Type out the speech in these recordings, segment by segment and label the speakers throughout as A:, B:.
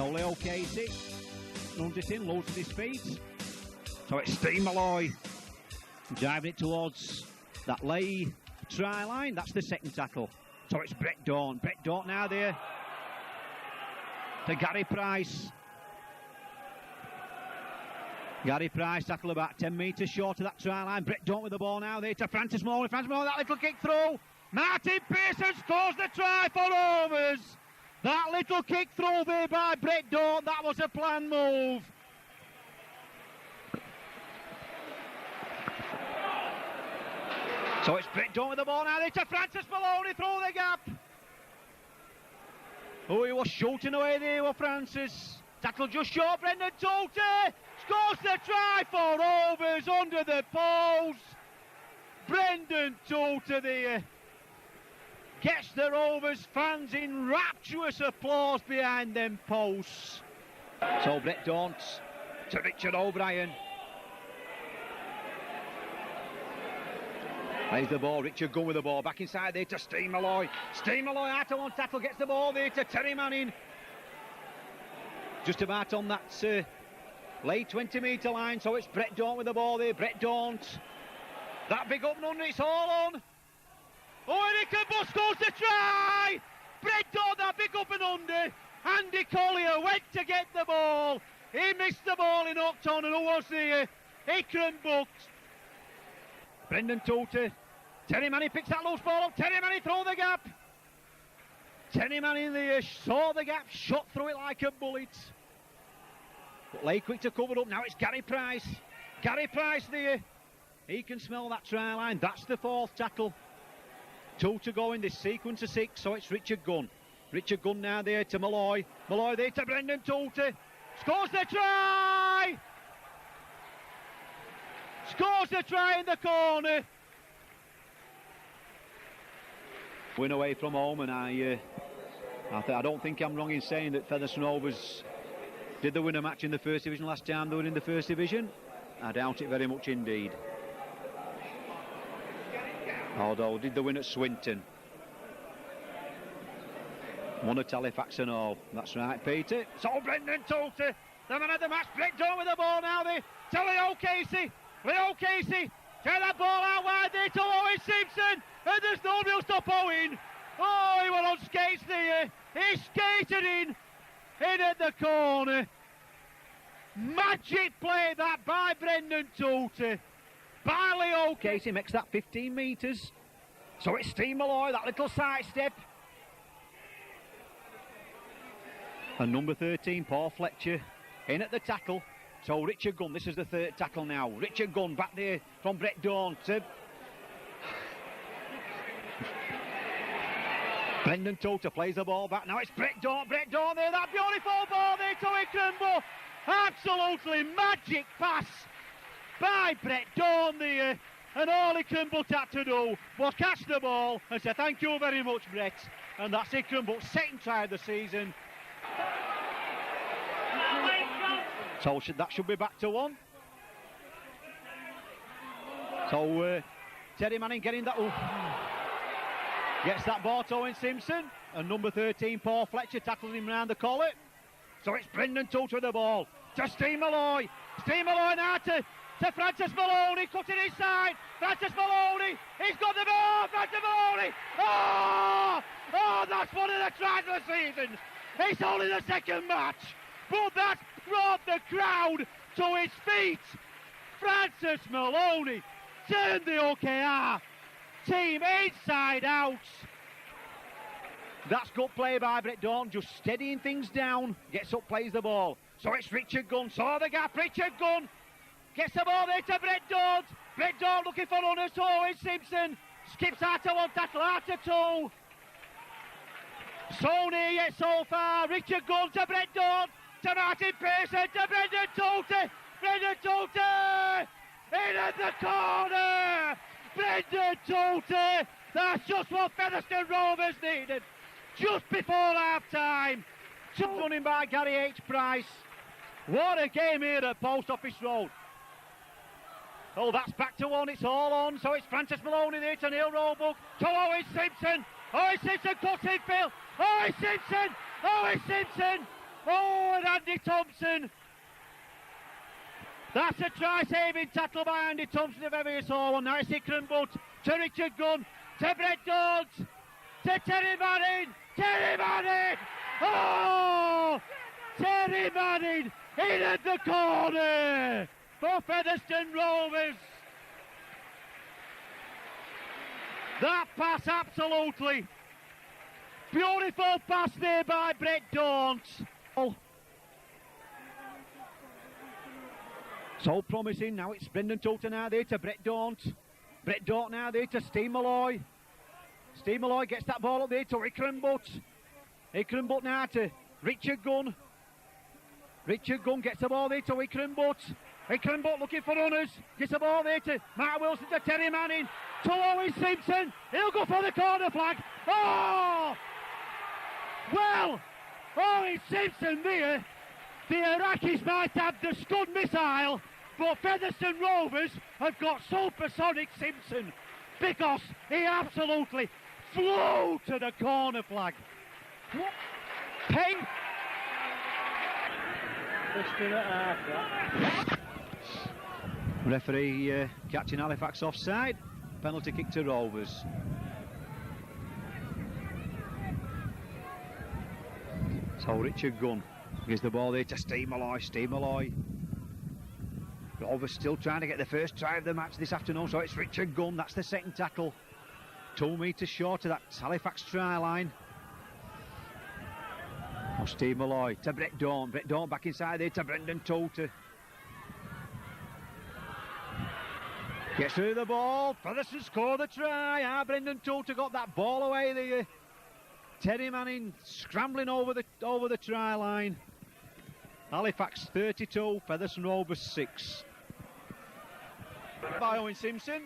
A: So Leo Casey runs it in, loads at his feet. So it's Steve Malloy driving it towards that lay try line. That's the second tackle. So it's Brett Dawn. Brett Dawn now there to Gary Price. Gary Price tackle about 10 metres short of that try line. Brett Dawn with the ball now there to Francis Maloney. Francis Maloney, that little kick through. Martin Pearson scores the try for Rovers. That little kick through there by Brett Dawn, that was a planned move. So it's Brett Dawn with the ball now there to Francis Maloney through the gap. Oh, he was shooting away there with Francis. Tackle just short, Brendan Tolte scores the try for Rovers under the post. Brendan Tolte there gets the Rovers fans in rapturous applause behind them posts. So Brett Dawn to Richard O'Brien. There's the ball, Richard Gunn with the ball, back inside there to Steve Malloy. Steve Malloy out of one tackle, gets the ball there to Terry Manning. Just about on that late 20-metre line, so it's Brett Dawn with the ball there. Brett Dawn, that big up and under, it's all on. Oh, and Ickenbush scores the try! Brett Dawn, that big up and under. Andy Collier went to get the ball. He missed the ball in Upton, and who was there? Ickenbush. Brendan Tolte. Terry Manning picks that loose ball up. Terry Manning through the gap. Terry Manning there saw the gap, shot through it like a bullet. But lay quick to cover up. Now it's Gary Price. Gary Price there. He can smell that try line. That's the fourth tackle. 2 to go in this sequence of 6. So it's Richard Gunn. Richard Gunn now there to Malloy. Malloy there to Brendan Tolte. Scores the try! Scores the try in the corner. Win away from home, and I don't think I'm wrong in saying that Featherstone Rovers did they win a match in the first division last time they were in the first division? I doubt it very much indeed. Although, did they win at Swinton? Won at Halifax and all. That's right, Peter. So Brendan Tolte, the man of the match. Brett Dawn with the ball now there to Leo Casey. Leo Casey, get that ball out wide there to Owen Simpson, and there's nobody to stop Owen. Oh, he went on skates there. He skated in at the corner. Magic play that by Brendan Tolte. By Leo Casey makes that 15 metres. So it's Steve Malloy, that little side step. And number 13, Paul Fletcher, in at the tackle. So Richard Gunn, this is the third tackle now. Richard Gunn back there from Brett Dawn to Brendan Tolte plays the ball back. Now it's Brett Dawn there, that beautiful ball there to Ickenbush. Absolutely magic pass by Brett Dawn there. And all Ickenbush had to do was catch the ball and say thank you very much, Brett. And that's Ickenbush's second try of the season. So that should be back to 1. So Terry Manning getting that. Gets that ball to Owen Simpson. And number 13, Paul Fletcher, tackles him round the collar. So it's Brendan Tolte with the ball to Steve Malloy. Steve Malloy now to Francis Maloney, cutting inside. Francis Maloney, he's got the ball. Francis Maloney. Oh, that's one of the tries of the season. It's only the second match, but that's brought the crowd to its feet. Francis Maloney turned the OKR team inside out. That's good play by Brett Dawn, just steadying things down. Gets up, plays the ball. So it's Richard Gunn, saw the gap. Richard Gunn gets the ball there to Brett Dawn. Brett Dawn looking for runners to Owen Simpson. Skips out to 1 tackle, out to 2. So near yet so far. Richard Gunn to Brett Dawn, to Martin Pearson, to Brendan Tolte. Brendan Tolte in at the corner. Brendan Tolte. That's just what Featherstone Rovers needed just before half-time. Just running by Gary H. Price. What a game here at Post Office Road. Oh, that's back to 1, it's all on. So it's Francis Maloney there to Neil Roebuck, to Owen Simpson. Owen Simpson cuts in, Phil. Owen Simpson. Oh, and Andy Thompson. That's a try-saving tackle by Andy Thompson if ever you saw one. Now it's Ikram Butt to Richard Gunn, to Brett Daunt, to Terry Manning. Terry Manning! Oh! Terry Manning in at the corner for Featherstone Rovers. That pass, absolutely. Beautiful pass there by Brett Daunt. So promising. Now it's Brendan Toulton now there to Brett Daunt. Brett Daunt now there to Steve Malloy. Steve Malloy gets that ball up there to Ikram Butt. Ikram Butt now to Richard Gunn. Richard Gunn gets the ball there to Ikram Butt. Ikram Butt looking for runners. Gets the ball there to Mark Wilson, to Terry Manning. To Owen Simpson. He'll go for the corner flag. Oh! Well, Owen Simpson there. The Iraqis might have the Scud missile, but Featherstone Rovers have got supersonic Simpson because he absolutely flew to the corner flag. Peng. Referee catching Halifax offside. Penalty kick to Rovers. So Richard Gunn gives the ball there to Steve Malloy. Steve Malloy. Rovers still trying to get the first try of the match this afternoon, so it's Richard Gunn. That's the second tackle. 2 metres short of that Halifax try line. Oh, Steve Malloy to Brett Daunt. Brett Daunt back inside there to Brendan Toulton. Gets through the ball. Featherstone score the try. Brendan Toulton got that ball away there. Terry Manning scrambling over the try line. Halifax 32, Featherstone Rovers 6. By Owen Simpson.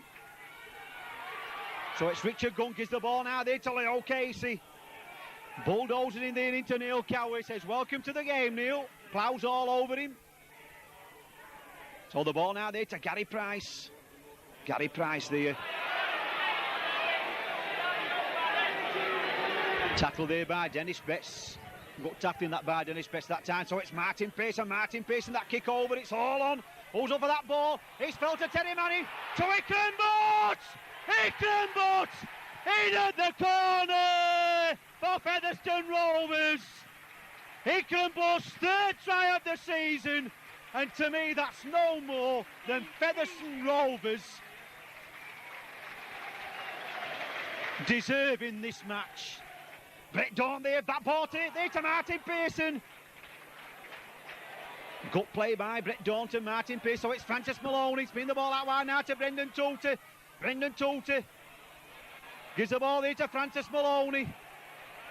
A: So it's Richard Gunn gives the ball now there to Leo Casey. Bulldozing in there into Neil Cowie. Says welcome to the game, Neil. Plows all over him. So the ball now there to Gary Price. Gary Price there. Tackle there by Dennis Betts. Got tackling that by Dennis Betts that time. So it's Martin Pearson. Martin Pearson, that kick over. It's all on. Who's up for that ball? It's fell to Terry Manning. To Ikram Butt! Ikram Butt! In at the corner for Featherstone Rovers. Ikram Butt's third try of the season. And to me, that's no more than Featherstone Rovers deserving this match. Brett Daunt there, that ball there to Martin Pearson. Good play by Brett Daunt and Martin Pearson. So it's Francis Maloney. Spin the ball out wide now to Brendan Toulton. Brendan Toulton gives the ball there to Francis Maloney.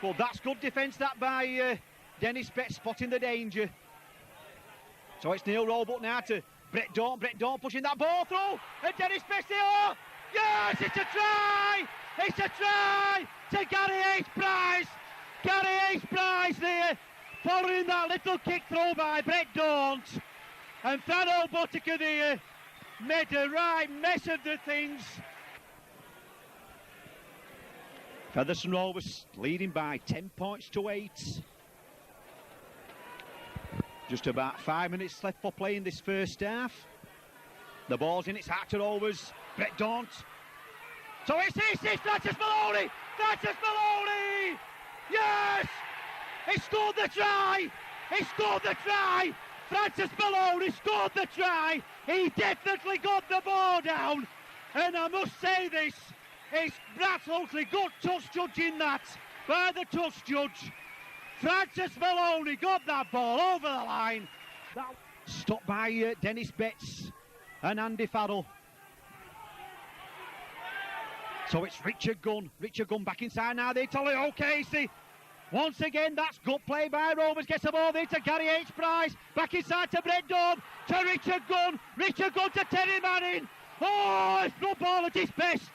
A: Well, that's good defence that by Dennis Betts, spotting the danger. So it's Neil Roebuck now to Brett Daunt. Brett Daunt pushing that ball through. And Dennis Betts there. Oh, yes, it's a try. It's a try to Gary H-Price. Gary H-Price there, following that little kick throw by Brett Daunt. And Thano Botica there made a right mess of the things. Featherstone Rovers leading by 10 points to 8. Just about 5 minutes left for play in this first half. The ball's in its heart to Rovers. Brett Daunt. So it's Francis Maloney! Francis Maloney! Yes! He scored the try! He scored the try! Francis Maloney scored the try! He definitely got the ball down! And I must say this, it's absolutely good touch judging that by the touch judge. Francis Maloney got that ball over the line. That stopped by Dennis Betts and Andy Farrell. So it's Richard Gunn. Richard Gunn back inside now there to Leo Casey. Once again, that's good play by Rovers. Gets the ball there to Gary H-Price. Back inside to Brett Daunt. To Richard Gunn. Richard Gunn to Terry Manning. Oh, it's football at its best.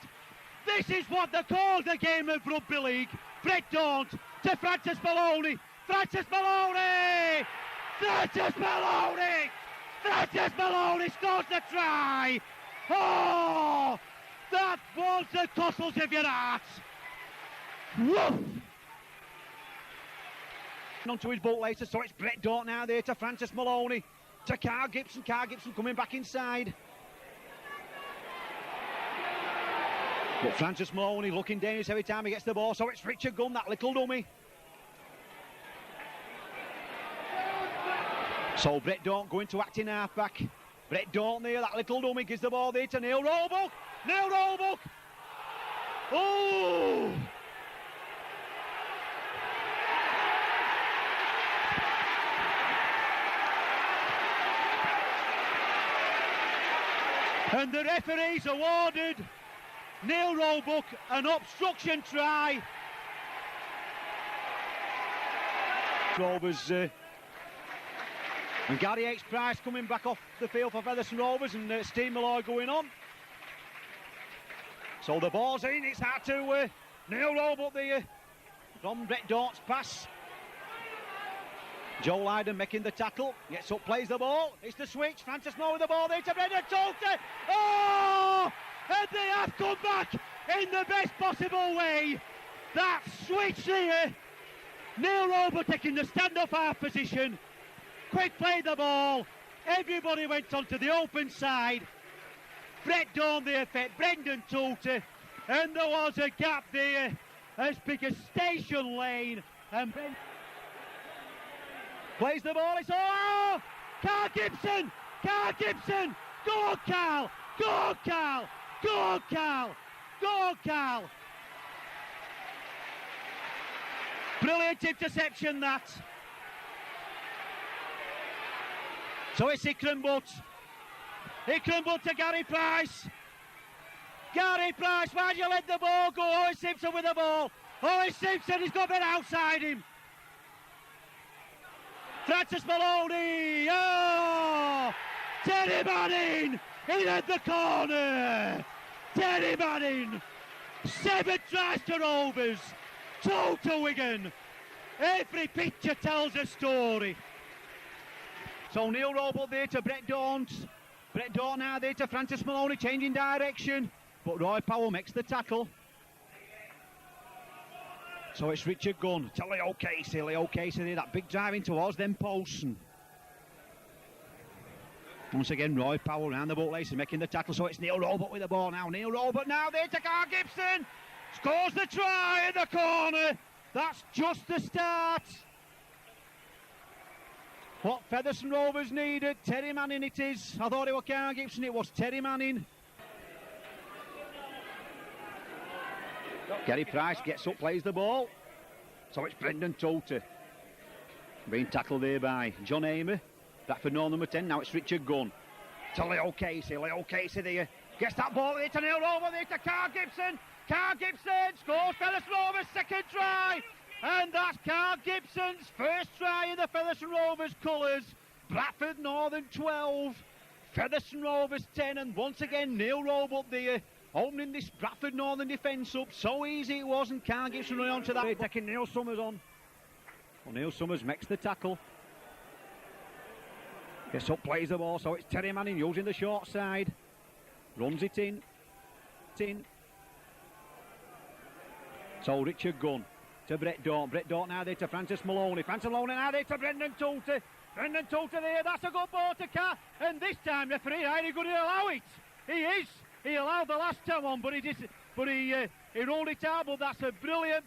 A: This is what they call the game of rugby league. Brett Daunt to Francis Maloney. Francis Maloney! Francis Maloney! Francis Maloney scores the try! Oh! That was the tussles of your heart! Woof! Onto his bootlacer, so it's Brett Dort now there to Francis Maloney, to Carl Gibson. Carl Gibson coming back inside. But Francis Maloney looking dangerous every time he gets the ball, so it's Richard Gunn, that little dummy. So Brett Dort going to acting half-back. Brett Dort there, that little dummy, gives the ball there to Neil Roebuck. Neil Roebuck! Oh! And the referees awarded Neil Roebuck an obstruction try. Rovers and Gary H. Price coming back off the field for Featherstone Rovers, and Steve Malloy going on. So the ball's in, it's hard to Neil Roebuck there from Brett Dort's pass. Joe Lydon making the tackle, gets up, plays the ball, it's the switch, Francis Moore with the ball there to Brendan Tolte. Oh! And they have come back in the best possible way. That switch there, Neil Roebuck taking the stand-up half position, quick play the ball, everybody went onto the open side. Brett Dorn the effect, Brendan Tolte, and there was a gap there as big as Station Lane, and plays the ball, it's all, Carl Gibson, go Carl, go Carl, go Carl, go Carl. Brilliant interception that. So it's Ikram Butt to Gary Price. Gary Price, why'd you let the ball go? Owen Simpson with the ball. Owen Simpson, he's got a bit outside him. Francis Maloney, oh! Terry Manning, in at the corner. Terry Manning, 7 tries to Rovers, 2 to Wigan. Every picture tells a story. So Neil Roebuck there to Brett Dorn. Brett Dorn now there to Francis Maloney, changing direction. But Roy Powell makes the tackle. So it's Richard Gunn to Leo Casey there, that big drive in towards them posts. And once again, Roy Powell round the bootlaces making the tackle, so it's Neil Roebuck with the ball now. Neil Roebuck now there to Carl Gibson. Scores the try in the corner. That's just the start. What Featherstone Rovers needed. Terry Manning it is. I thought it was Carl Gibson, it was Terry Manning. Gary Price gets up, plays the ball. So it's Brendan Tolte. Being tackled there by John Amer. Back for number 10, now it's Richard Gunn. To Leo Casey there. Gets that ball there to Neil Roebuck there to Carl Gibson. Carl Gibson scores Featherstone Rovers' second try. And that's Carl Gibson's first try in the Featherstone Rovers colours. Bradford Northern 12, Featherstone Rovers 10, and once again Neil Roebuck there, opening this Bradford Northern defence up. So easy it was, and Carl Gibson running onto that. They're taking Neil Summers on. Well, Neil Summers makes the tackle. Gets up, plays the ball, so it's Terry Manning using the short side. Runs it in. So Richard Gunn to Brett Dorn. Brett Dorn now there to Francis Maloney. Francis Maloney now there to Brendan Tolte. Brendan Tolte there, that's a good ball to Carl. And this time referee, how are you going to allow it? He is. He allowed the last time on, but he rolled it out. But that's a brilliant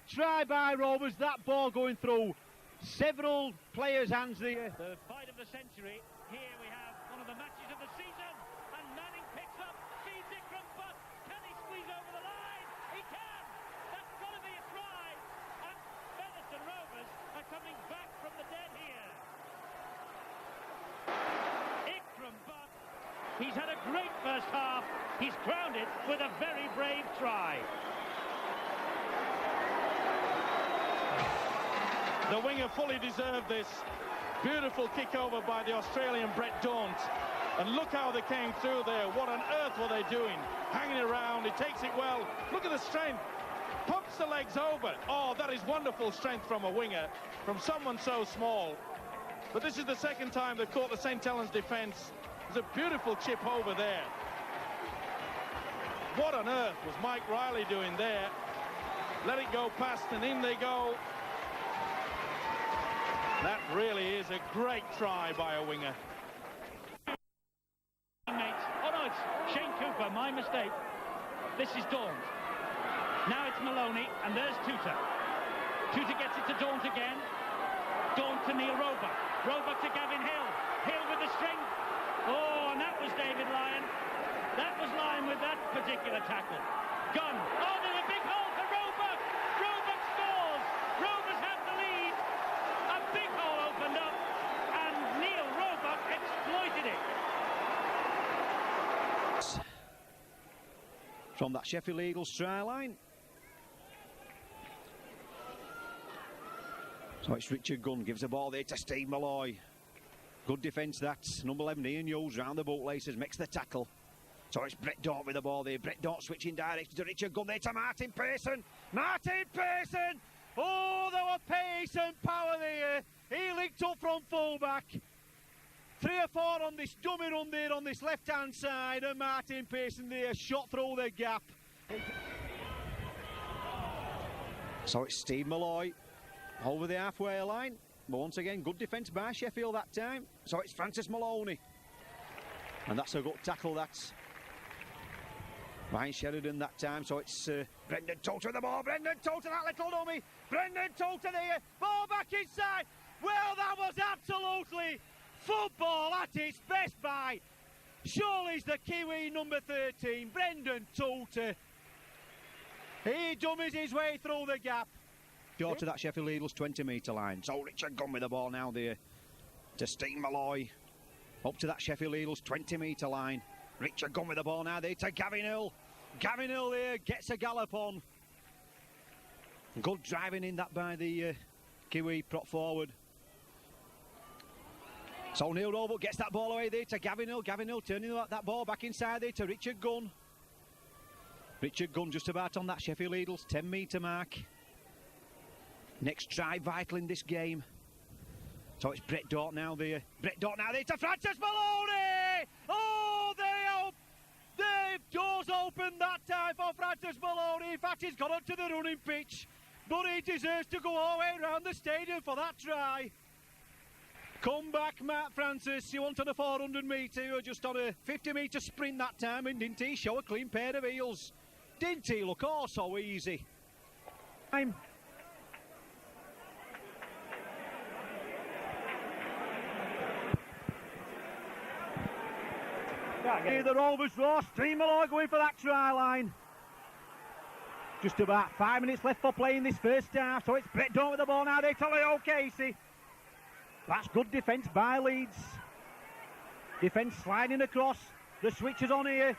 A: try by Rovers. That ball going through several players' hands there.
B: The fight of the century. Here we have one of the matches of the season, and Manning picks up, sees Ikram Butt. Can he squeeze over the line? He can. That's got to be a try. And Featherstone Rovers are coming back from the dead here. Ikram Butt. He's had a great first half. He's crowned it with a very brave try.
C: The winger fully deserved this. Beautiful kick over by the Australian Brett Daunt. And look how they came through there. What on earth were they doing? Hanging around, he takes it well. Look at the strength. Pumps the legs over. Oh, that is wonderful strength from a winger, from someone so small. But this is the second time they've caught the St. Helens defence. There's a beautiful chip over there. What on earth was Mike Riley doing there? Let it go past, and in they go. That really is a great try by a winger.
B: Oh no, it's Shane Cooper, my mistake. This is Daunt. Now it's Maloney, and there's Tuta. Tuta gets it to Daunt again. Daunt to Neil Roebuck. Roebuck to Gavin Hill. Hill with the strength. Oh, and that was David Lyon. That was Lyon with that particular tackle. Gunn. Oh, there's a big hole for Roebuck. Roebuck scores. Rovers have the lead. A big hole opened up, and Neil Roebuck exploited it.
A: From that Sheffield Eagles try line. So it's Richard Gunn, gives the ball there to Steve Malloy. Good defence, that's number 11, Ian Hughes, round the bootlaces, makes the tackle. So it's Brett Daunt with the ball there. Brett Daunt switching direction to Richard Gunn there to Martin Pearson. Martin Pearson! Oh, there were pace and power there. He linked up from fullback. 3 or 4 on this dummy run there on this left-hand side, and Martin Pearson there shot through the gap. So it's Steve Malloy over the halfway line. But once again, good defence by Sheffield that time. So it's Francis Maloney. And that's a good tackle, that's Ryan Sheridan that time. So it's Brendan Toter with the ball. Brendan Toter, that little dummy. Brendan Toter there. Ball back inside. Well, that was absolutely football at its best by Surely's the Kiwi number 13, Brendan Toter. He dummies his way through the gap. Short to that Sheffield Eagles 20-metre line. So Richard Gunn with the ball now there to Steve Malloy. Up to that Sheffield Eagles 20-metre line. Richard Gunn with the ball now there to Gavin Hill. Gavin Hill there gets a gallop on. Good driving in that by the Kiwi prop forward. So Neil Roebuck gets that ball away there to Gavin Hill. Gavin Hill turning that ball back inside there to Richard Gunn. Richard Gunn just about on that Sheffield Eagles 10-metre mark. Next try vital in this game. So it's Brett Daunt now there. Brett Daunt now there to Francis Maloney! Oh, the doors opened that time for Francis Maloney. In fact, he's got onto the running pitch. But he deserves to go all the way around the stadium for that try. Come back, Matt Francis. You wanted a 400 metre. You were just on a 50-metre sprint that time, and didn't he show a clean pair of heels? Didn't he look all so easy? Here the Rovers draw. Steve Malloy going for that try line. Just about 5 minutes left for play in this first half. So it's Brett Daunt with the ball now. They tell Leo Casey. That's good defence by Leeds. Defence sliding across. The switch is on here.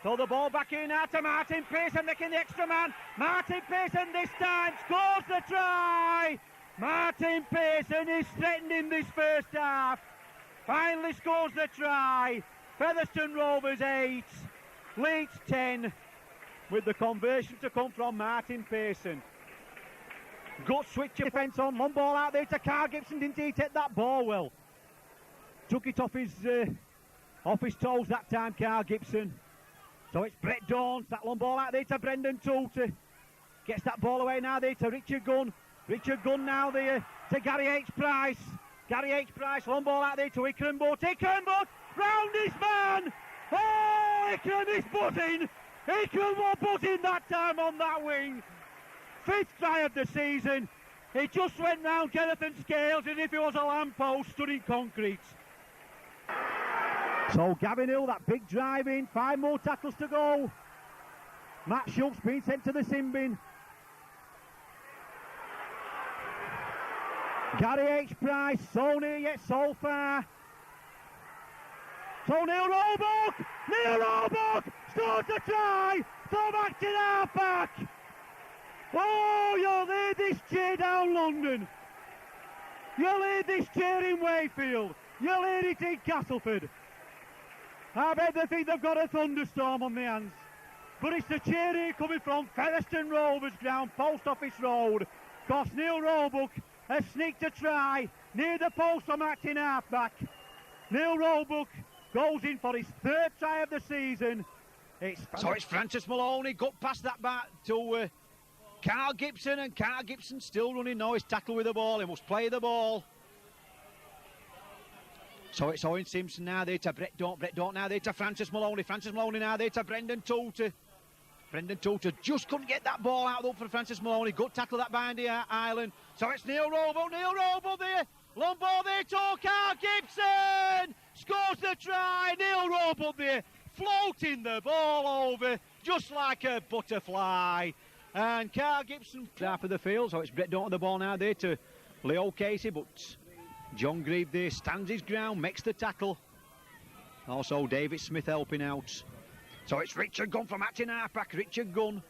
A: So the ball back in now to Martin Pearson, making the extra man. Martin Pearson this time scores the try. Martin Pearson is threatened in this first half. Finally scores the try. Featherstone Rovers 8, Leeds 10, with the conversion to come from Martin Pearson. Good switch of defence on, long ball out there to Carl Gibson. Didn't he take that ball well? Took it off his toes that time, Carl Gibson. So it's Brett Daunt, that long ball out there to Brendan Toter. Gets that ball away now there to Richard Gunn. Richard Gunn now there to Gary H. Price. Gary H. Price, long ball out there to Ikram Butt. Ikram Butt, round his man! Oh, Ikram is butting! Ikram was butting that time on that wing. 5th try of the season. He just went round Jonathan Scales as if he was a lamppost stood in concrete. So Gavin Hill, that big drive in, 5 more tackles to go. Matt Schultz being sent to the sin bin. Gary H. Price, so near yet so far. So Neil Roebuck scores the try. Throw back to the half-back. Oh, you'll hear this cheer down London. You'll hear this cheer in Wayfield. You'll hear it in Castleford. I bet they think they've got a thunderstorm on their hands. But it's the cheer here coming from Featherstone Rovers ground, Post Office Road. Because Neil Roebuck has sneaked a try near the post from acting half-back. Neil Roebuck goes in for his 3rd try of the season. So it's Francis Maloney, got past that back to Carl Gibson, and Carl Gibson still running now. He's tackled with the ball. He must play the ball. So it's Owen Simpson now there to Brett Daunt. Brett Daunt now there to Francis Maloney. Francis Maloney now there to Brendan Toulter. Brendan Toulter just couldn't get that ball out up for Francis Maloney. Good tackle that by Andy Ireland. So it's Neil Robo. Neil Robo there. Long ball there to Carl Gibson. Scores the try. Neil Robo there. Floating the ball over just like a butterfly. And Carl Gibson half of the field. So it's Brett Daunt with the ball now there to Leo Casey. But John Grieve there stands his ground, makes the tackle. Also David Smith helping out. So it's Richard Gunn from acting halfback. Richard Gunn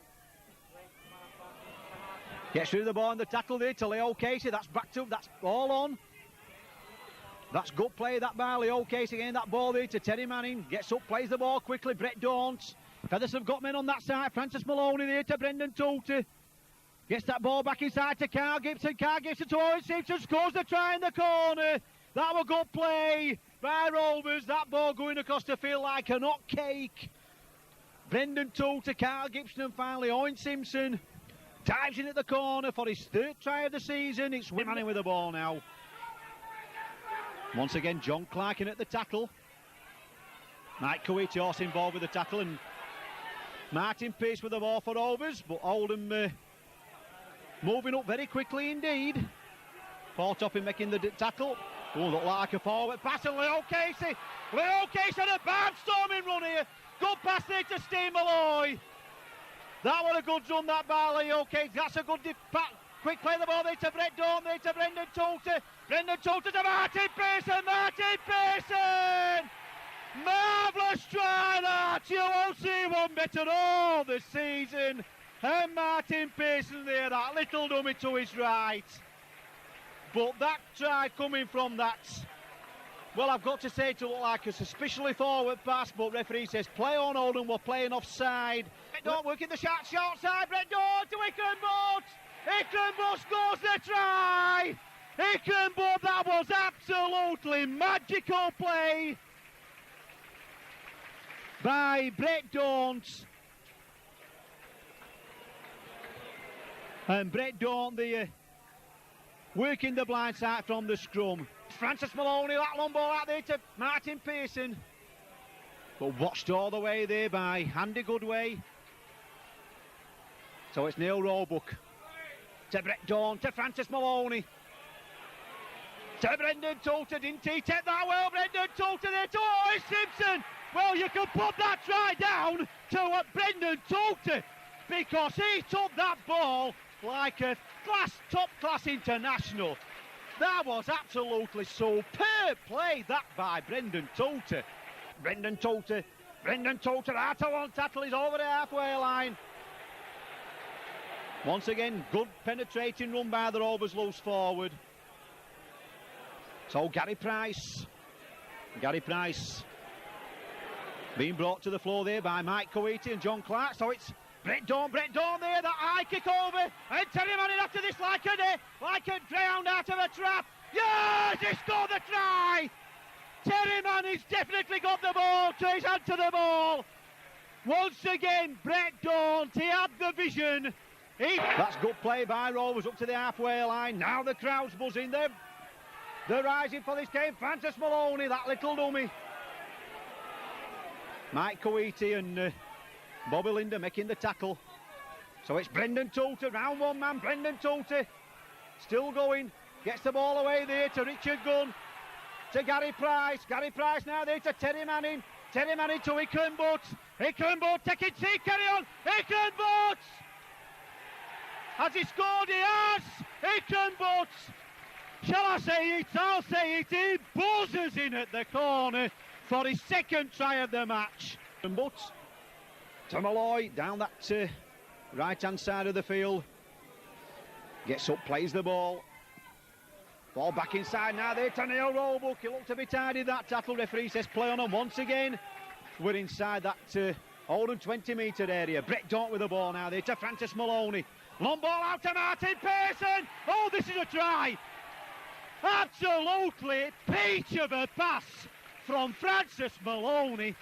A: gets rid of the ball and the tackle there to Leo Casey. That's back to, that's all on. That's good play that by Leo Casey. Again, that ball there to Terry Manning. Gets up, plays the ball quickly. Brett Daunt. Feathers have got men on that side. Francis Maloney there to Brendan Toulter. Gets that ball back inside to Carl Gibson. Carl Gibson to Owen Simpson. Scores the try in the corner. That was good play by Rovers. That ball going across the field like an hot cake. Brendan Toulter, Carl Gibson, and finally Owen Simpson dives in at the corner for his third try of the season. It's Manning with the ball now. Once again, John Clark in at the tackle. Mike Coetti also involved with the tackle, and Martin Pearce with the ball for Rovers, but Oldham moving up very quickly indeed. Four-topping making the tackle. Oh, look like a forward pass, and Leo Casey. Leo Casey on a barnstorming run here. Good pass there to Steve Malloy. That was a good run that by Leo Casey. That's a good quick play the ball there to Brett Daunt, there to Brendan Toulter. Brendan Toulter to Martin Pearson. Martin Pearson! Marvellous try that. You won't see one better all this season. And Martin Pearson there, that little dummy to his right. But that try coming from that, well, I've got to say to look like a suspiciously forward pass, but referee says play on Oldham, we're playing offside. Brett Daunt working the short side, Brett Daunt to Ickenbot. Ickenbot scores the try. Ickenbot, that was absolutely magical play by Brett Daunt. And Brett Daunt there working the blind side from the scrum. Francis Maloney, that long ball out there to Martin Pearson. But watched all the way there by Andy Goodway. So it's Neil Roebuck to Brett Daunt, to Francis Maloney. To Brendan Toulter, didn't he take that well? Brendan Toulter there to Owen Simpson. Well, you can put that try down to Brendan Toulter, because he took that ball like a top-class international. That was absolutely superb play, that by Brendan Toulter. Brendan Toulter out of one tackle, he's over the halfway line. Once again, good penetrating run by the Rovers loose forward. So Gary Price being brought to the floor there by Mike Coetti and John Clark. So it's Brett Daunt there, that high kick over, and Terry Manning after this like a drowned out of a trap. Yes, he scored the try. Terry Manning's definitely got the ball, to his hand to the ball. Once again, Brett Daunt, he had the vision. That's good play by Rovers up to the halfway line. Now the crowd's buzzing. They're rising for this game. Francis Maloney, that little dummy. Mike Coetti and Bobby Linder making the tackle. So it's Brendan Toulter, round one man. Brendan Toulter still going. Gets the ball away there to Richard Gunn. To Gary Price. Gary Price now there to Terry Manning. Terry Manning to Ickenbot. Ickenbot taking C, carry on. Ickenbot! Has he scored? He has! Ickenbot! Shall I say it? I'll say it. He buzzes in at the corner for his second try of the match. But to Malloy down that right-hand side of the field. Gets up, plays the ball. Ball back inside now there to Neil Roebuck. He looked a bit tidy, that tackle. Referee says play on him once again. We're inside that Oldham 20-metre area. Brett Daunt with the ball now there to Francis Maloney. Long ball out to Martin Pearson. Oh, this is a try. Absolutely peach of a pass from Francis Maloney.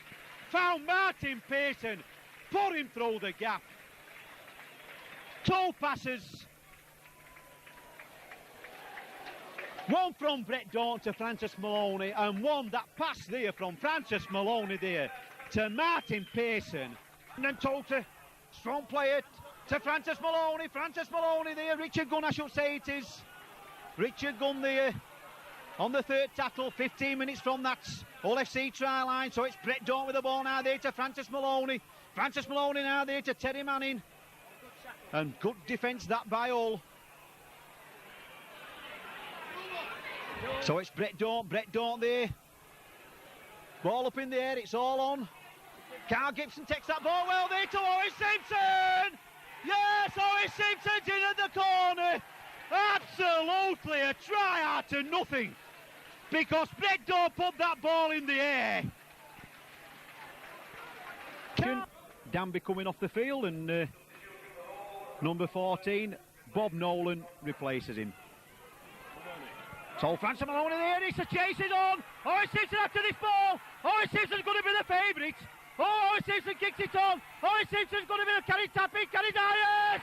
A: Found Martin Pearson, put him through the gap. Two passes. One from Brett Dawn to Francis Maloney, and one that pass there from Francis Maloney there to Martin Pearson. And then Tota, strong player to Francis Maloney. Francis Maloney there, Richard Gunn I should say it is. Richard Gunn there on the third tackle, 15 minutes from that Hull FC try line. So it's Brett Dawn with the ball now there to Francis Maloney. Francis Maloney now there to Terry Manning. And good defence that by Hull. So it's Brett Dawn there. Ball up in the air, it's all on. Carl Gibson takes that ball well there to Owen Simpson. Yes, Owen Simpson's in at the corner. Absolutely a try out of nothing. Because Brett Dawn put that ball in the air. Danby coming off the field and number 14, Bob Nolan, replaces him. So Francis Maloney there, it's a chase is on. Owen Simpson after this ball. Owen Simpson's going to be the favourite. Oh, Owen Simpson kicks it on. Owen Simpson's going to be the carry tapping, carry Dyers.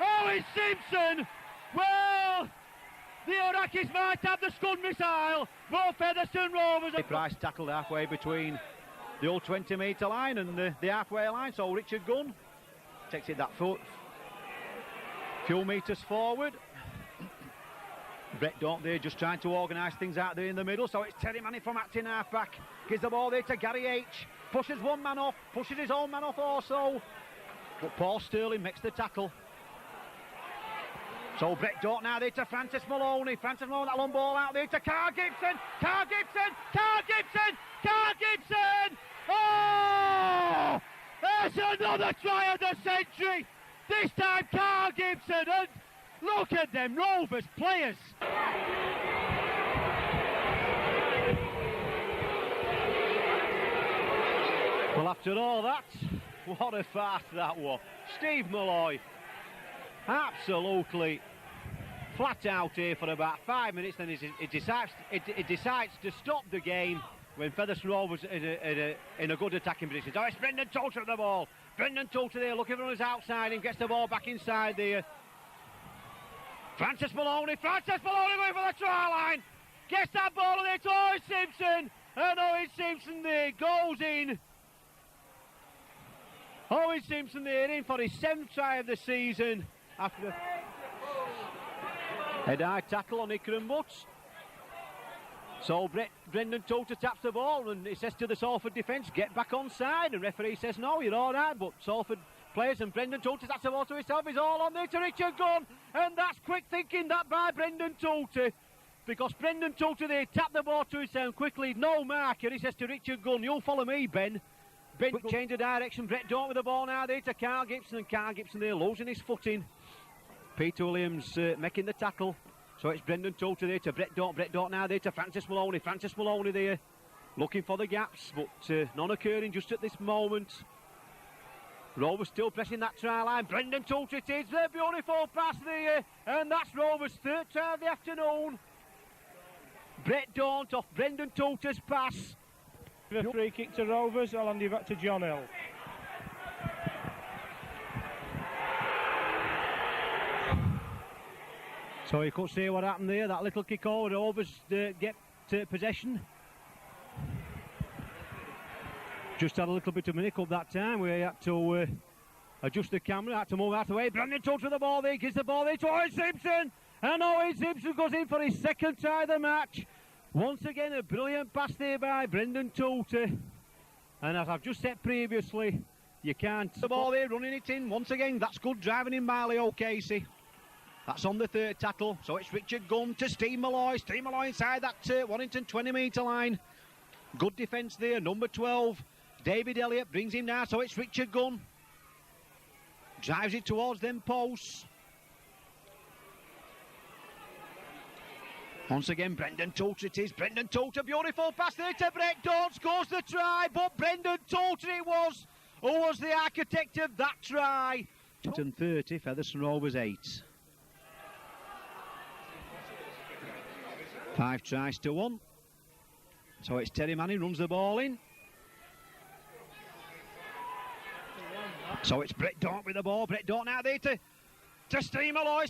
A: Owen Simpson. Well, the Iraqis might have the Scud missile. But Featherstone Rovers. Price tackled halfway between the old 20-metre line and the halfway line. So Richard Gunn takes it that foot. Few metres forward. Brett Dawn there just trying to organise things out there in the middle. So it's Terry Manning from acting half-back. Gives the ball there to Gary H. Pushes one man off. Pushes his own man off also. But Paul Sterling makes the tackle. So Brett Dawn now there to Francis Maloney. Francis Maloney, that long ball out there to Carl Gibson. Carl Gibson! Carl Gibson! Carl Gibson! Oh! There's another try of the century. This time Carl Gibson. And look at them Rovers players. Well, after all that, what a farce that was. Steve Malloy, absolutely flat out here for about 5 minutes, then it decides to stop the game when Featherstone Rovers in a good attacking position. So it's Brendan Tota at the ball. Brendan Tota there looking for his outside and gets the ball back inside there. Francis Maloney going for the try line. Gets that ball there to Owen Simpson. And Owen Simpson there goes in. Owen Simpson there in for his 7th try of the season. After the head-high tackle on Ikram Butts. So Brendan Tota taps the ball and he says to the Salford defence, get back on side. And referee says, no, you're all right. But Salford players and Brendan Tota taps the ball to himself. He's all on there to Richard Gunn. And that's quick thinking that by Brendan Tota. Because Brendan Tota there tapped the ball to himself quickly. No marker. He says to Richard Gunn, you'll follow me, Ben. Ben change of direction. Brett Dawn with the ball now there to Carl Gibson. And Carl Gibson there losing his footing. Peter Williams making the tackle. So it's Brendan Tota there to Brett Dawn. Brett Dawn now there to Francis Maloney. Francis Maloney there looking for the gaps, but none occurring just at this moment. Rovers still pressing that try line. Brendan Tota it is. A beautiful pass there. And that's Rovers' 3rd try of the afternoon. Brett Dawn off Brendan Tota's pass.
D: The free kick to Rovers. I'll hand you back to John Hill.
A: So you could see what happened there. That little kick over, Rovers get possession. Just had a little bit of a nick up that time. We had to adjust the camera, had to move out of the way. Brendan Tota with the ball there, gives the ball there to Owen Simpson. And Owen Simpson goes in for his 2nd try of the match. Once again, a brilliant pass there by Brendan Tota. And as I've just said previously, you can't... The ball there, running it in. Once again, that's good driving in by Leo Casey. That's on the 3rd tackle. So it's Richard Gunn to Steve Malloy. Steve Malloy inside that Warrington 20-metre line. Good defence there, number 12. David Elliott brings him now, so it's Richard Gunn. Drives it towards them posts. Once again, Brendan Tota it is. Brendan Tota, beautiful pass there to Brett Dawn. Scores the try, but Brendan Tota it was who was the architect of that try. 30, Featherstone Rovers 8. 5 tries to 1. So it's Terry Manning runs the ball in. So it's Brett Dawn with the ball. Brett Dawn out there to to Steve Malloy,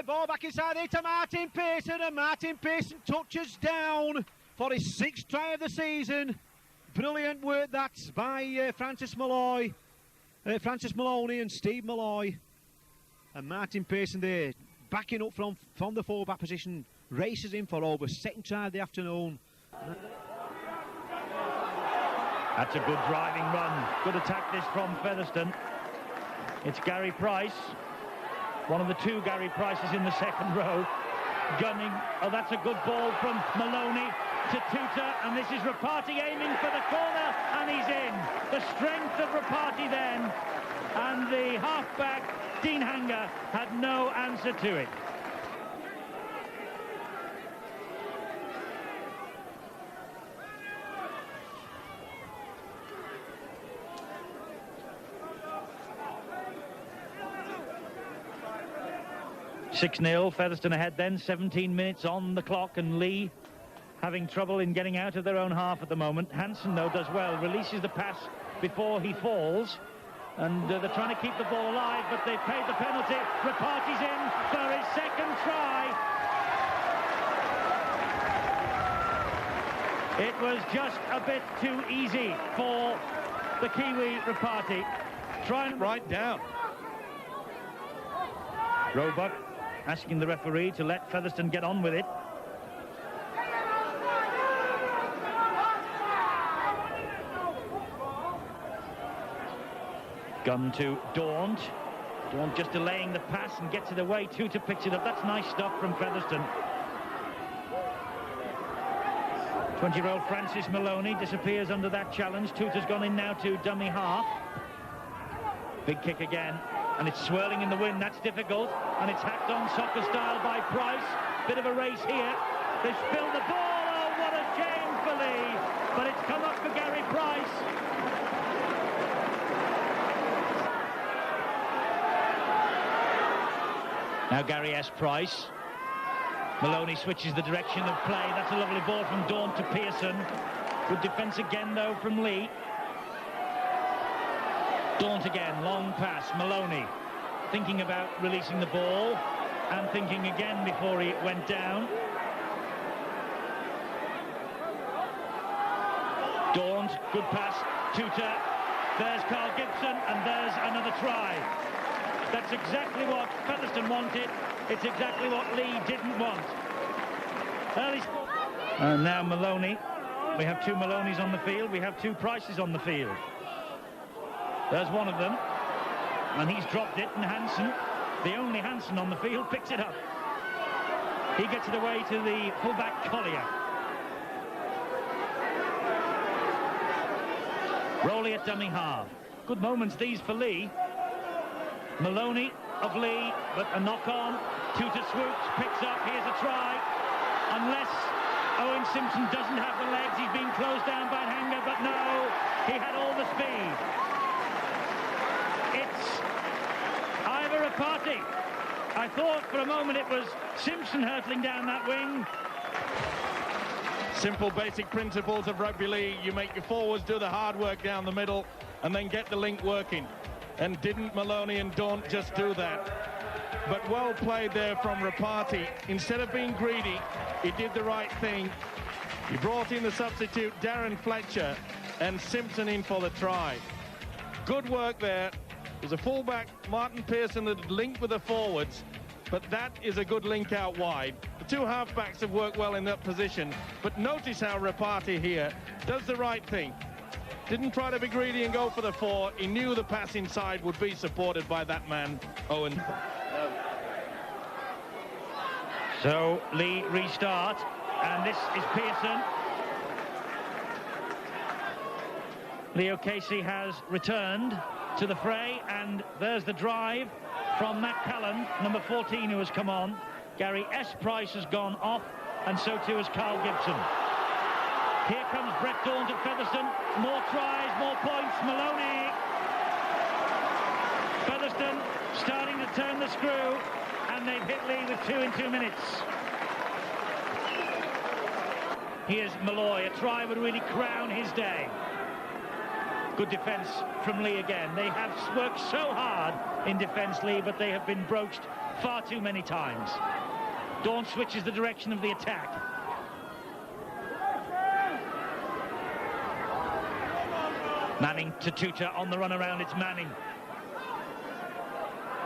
A: ball back inside there to Martin Pearson, and Martin Pearson touches down for his 6th try of the season. Brilliant work that's by Francis Maloney and Steve Malloy. And Martin Pearson there, backing up from the full-back position, races in for over 2nd try of the afternoon.
B: That's a good driving run. Good attack this from Featherstone. It's Gary Price. One of the 2 Gary Prices in the 2nd row. Gunning. Oh, that's a good ball from Maloney to Tuta. And this is Rapati aiming for the corner. And he's in. The strength of Rapati then. And the halfback, Dean Hanger, had no answer to it. (6-0), Featherstone ahead then, 17 minutes on the clock, and Lee having trouble in getting out of their own half at the moment. Hansen, though, does well, releases the pass before he falls, and they're trying to keep the ball alive, but they've paid the penalty. Rapati's in for his 2nd try. It was just a bit too easy for the Kiwi Rapati. Trying right down. Roebuck asking the referee to let Featherstone get on with it. Gun to Daunt. Daunt just delaying the pass and gets it away. Tuta picks it up. That's nice stuff from Featherstone. 20-year-old Francis Maloney disappears under that challenge. Tuta's gone in now to dummy half. Big kick again. And it's swirling in the wind, that's difficult. And it's hacked on soccer style by Price. Bit of a race here. They've spilled the ball. Oh, what a shame for Lee. But it's come up for Gary Price. Now Gary S. Price. Maloney switches the direction of play. That's a lovely ball from Daunt to Pearson. Good defence again, though, from Lee. Daunt again, long pass, Maloney thinking about releasing the ball and thinking again before he went down. Daunt, good pass, Tuta, there's Carl Gibson, and there's another try. That's exactly what Featherstone wanted, it's exactly what Lee didn't want. And now Maloney, we have 2 Maloneys on the field, we have 2 Prices on the field. There's one of them, and he's dropped it, and Hansen, the only Hansen on the field, picks it up. He gets it away to the fullback Collier. Rowley at dummy half. Good moments these for Lee. Maloney of Lee, but a knock-on. Tuta swoops, picks up, here's a try. Unless Owen Simpson doesn't have the legs, he's been closed down by Hanger, but no, he had all the speed. It's Ivor Rapati. I thought for a moment it was Simpson hurtling down that wing.
C: Simple basic principles of rugby league. You make your forwards do the hard work down the middle and then get the link working. And didn't Maloney and Daunt just do that? But well played there from Rapati. Instead of being greedy, he did the right thing. He brought in the substitute Darren Fletcher and Simpson in for the try. Good work there. There's a fullback, Martin Pearson, that linked with the forwards, but that is a good link out wide. The 2 halfbacks have worked well in that position, but notice how Rapati here does the right thing. Didn't try to be greedy and go for the 4. He knew the pass inside would be supported by that man, Owen.
B: So Lee restart, and this is Pearson. Leo Casey has returned to the fray, and there's the drive from Matt Callan, number 14, who has come on. Gary S. Price has gone off, and so too has Carl Gibson. Here comes Brett Daunt at Featherstone. More tries, more points. Maloney. Featherstone starting to turn the screw, and they've hit Lee with 2 in 2 minutes. Here's Malloy. A try would really crown his day. Good defence from Lee again. They have worked so hard in defence, Lee, but they have been broached far too many times. Dawn switches the direction of the attack. Manning to Tutor on the run around. It's Manning.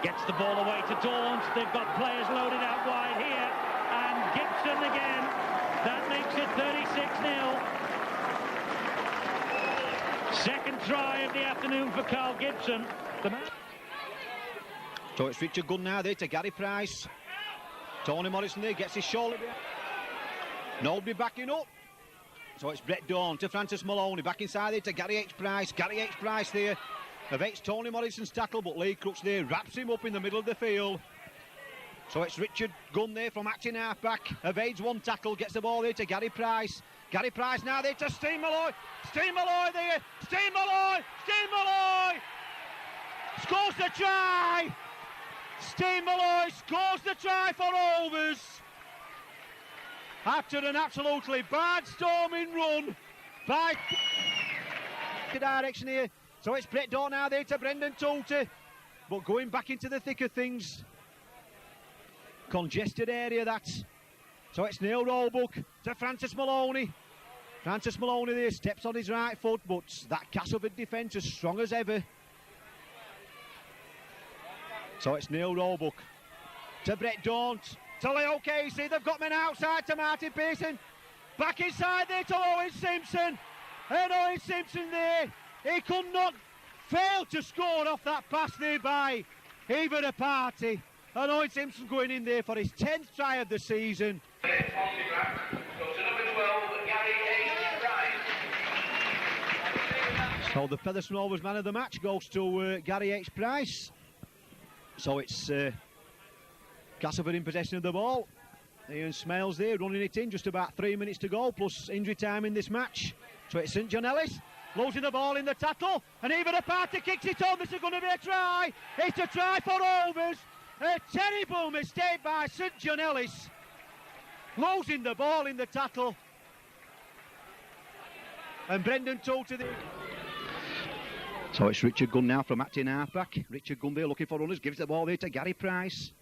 B: Gets the ball away to Daunt. They've got players loaded out wide here. And Gibson again. That makes it 36-0. Second try of the afternoon for Carl Gibson.
A: So it's Richard Gunn now there to Gary Price. Tony Morrison there gets his shoulder behind. Nobody backing up. So it's Brett Dawn to Francis Maloney. Back inside there to Gary H. Price. Gary H. Price there. Evades Tony Morrison's tackle, but Lee Crooks there wraps him up in the middle of the field. So it's Richard Gunn there from acting half-back. Evades one tackle, gets the ball there to Gary Price. Gary Price now there to Steve Malloy. Steve Malloy there. Steve Malloy. Steve Malloy. Scores the try. Steve Malloy scores the try for Rovers. After an absolutely barnstorming run by the direction here. So it's Brett Dawn now there to Brendan Toolter. But going back into the thick of things. Congested area that. So it's Neil Roebuck to Francis Maloney. Francis Maloney there steps on his right foot, but that Castleford defence as strong as ever. So it's Neil Roebuck to Brett Daunt, to Leo Casey. They've got men outside to Martin Pearson. Back inside there to Owen Simpson. And Owen Simpson there. He could not fail to score off that pass there by Eva the Party. And Owen Simpson going in there for his 10th try of the season. So the Featherstone Rovers man of the match goes to Gary H. Price. So it's Castleford in possession of the ball. Ian Smales there running it in, just about 3 minutes to go, plus injury time in this match. So it's St John Ellis losing the ball in the tackle, and even the party kicks it on. This is going to be a try. It's a try for Rovers. A terrible mistake by St John Ellis, losing the ball in the tackle. And Brendan Toolter there. So it's Richard Gunn now from acting halfback. Richard Gunn there looking for runners, gives the ball there to Gary Price.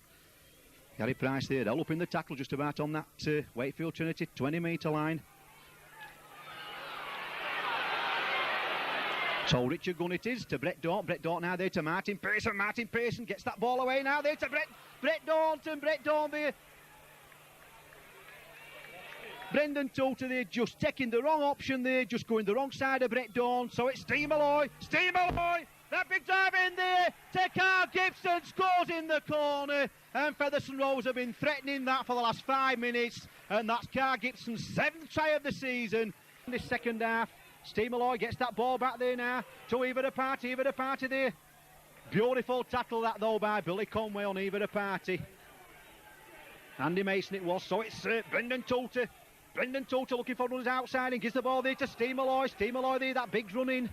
A: Gary Price there, they'll up in the tackle just about on that Wakefield Trinity 20-metre line. So Richard Gunn it is to Brett Daunt. Brett Daunt now there to Martin Pearson. Martin Pearson gets that ball away now there to Brett Daunt, and Brett Daunt there. Brendan Toolter there just taking the wrong option there, just going the wrong side of Brett Daunt. So it's Steve Malloy. Steve Malloy, that big drive in there to Carl Gibson, scores in the corner. And Featherstone Rovers have been threatening that for the last 5 minutes. And that's Carl Gibson's 7th try of the season in this second half. Steve Malloy gets that ball back there now to Eva the Party. Eva the Party there. Beautiful tackle that though by Billy Conway on Eva the Party. Andy Mason it was. So it's Brendan Toolter. Brendan Toolter looking for runners outside and gives the ball there to Steve Malloy. Steve Malloy there, that big run in.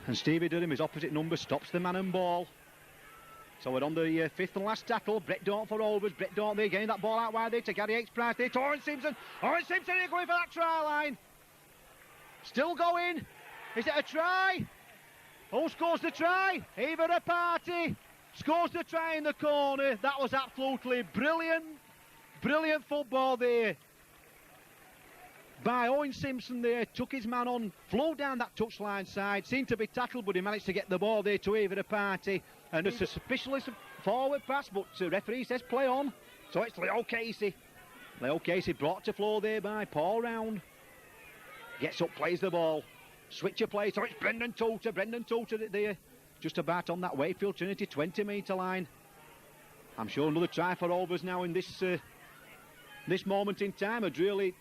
A: And Stevie Durham, his opposite number, stops the man and ball. So we're on the fifth and last tackle. Brett Daunt for Rovers. Brett Daunt there getting that ball out wide there to Gary H. Price there to Owen Simpson. Owen Simpson is going for that try line. Still going. Is it a try? Who scores the try? Eva the Party scores the try in the corner. That was absolutely brilliant. Brilliant football there by Owen Simpson there. Took his man on, flew down that touchline side. Seemed to be tackled, but he managed to get the ball there to Eva the Party. And it's a suspiciously forward pass, but the referee says play on. So it's Leo Casey. Leo Casey brought to floor there by Paul Round. Gets up, plays the ball. Switch of play, so it's Brendan Toolter. Brendan Toolter there, just about on that Wakefield Trinity 20-metre line. I'm sure another try for Rovers now in this this moment in time. Had really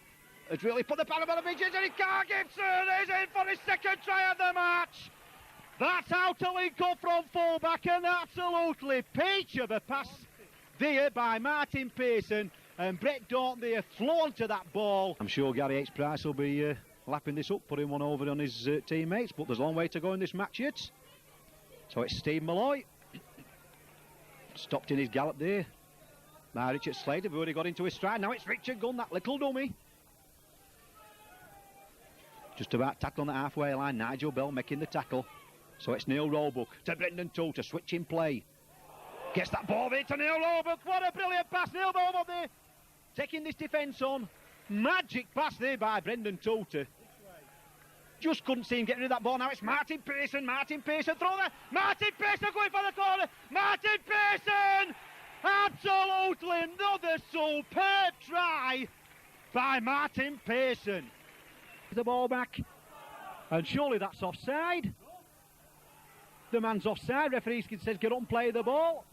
A: put the panel on the benches, and Carl Gibson is in for his second try of the match. That's how to link up from fullback, and absolutely peach of a pass there by Martin Pearson, and Brett Daunt there flew onto that ball. I'm sure Gary H. Price will be lapping this up, putting one over on his teammates, but there's a long way to go in this match yet. So it's Steve Malloy. Stopped in his gallop there by Richard Slater. We've already got into his stride. Now it's Richard Gunn, that little dummy. Just about tackling the halfway line. Nigel Bell making the tackle. So it's Neil Roebuck to Brendan Toulter, switching play. Gets that ball there to Neil Roebuck. What a brilliant pass, Neil Roebuck there. Taking this defence on. Magic pass there by Brendan Toulter. Just couldn't see him getting rid of that ball. Now it's Martin Pearson. Martin Pearson throw there. Martin Pearson going for the corner. Martin Pearson! Absolutely another superb try by Martin Pearson. The ball back. And surely that's offside. The man's offside. Referee says get on, play the ball.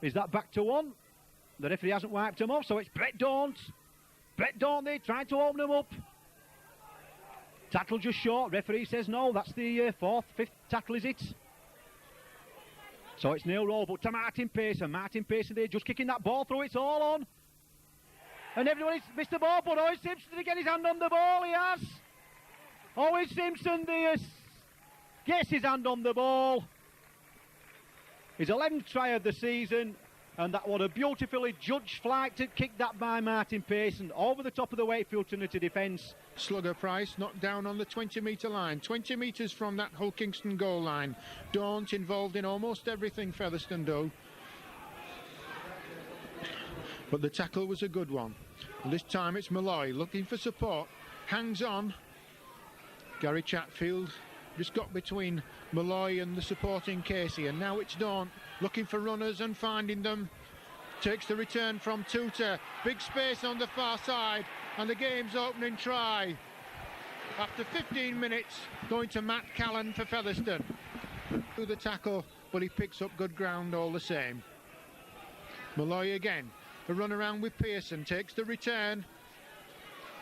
A: Is that back to one? The referee hasn't wiped him off, so it's Brett Daunt. Brett Daunt there trying to open him up. Tackle just short. Referee says no. That's the fifth tackle, is it? So it's Neil Roebuck to Martin Pearson. Martin Pearson there just kicking that ball through. It's all on. And everybody's missed the ball, but Owen Simpson to get his hand on the ball. He has. Owen Simpson there gets his hand on the ball. His 11th try of the season. And that was a beautifully judged flight to kick that by Martin Pearson over the top of the Wakefield Trinity defence.
E: Slugger Price knocked down on the 20-metre line, 20 metres from that Hull Kingston goal line. Daunt involved in almost everything Featherstone do. But the tackle was a good one. And this time it's Malloy looking for support, hangs on. Gary Chatfield just got between Malloy and the supporting Casey, and now it's Daunt looking for runners and finding them. Takes the return from Toulter. Big space on the far side, and the game's opening try. After 15 minutes, going to Matt Callan for Featherstone. Through the tackle, but he picks up good ground all the same. Malloy again. A run around with Pearson. Takes the return,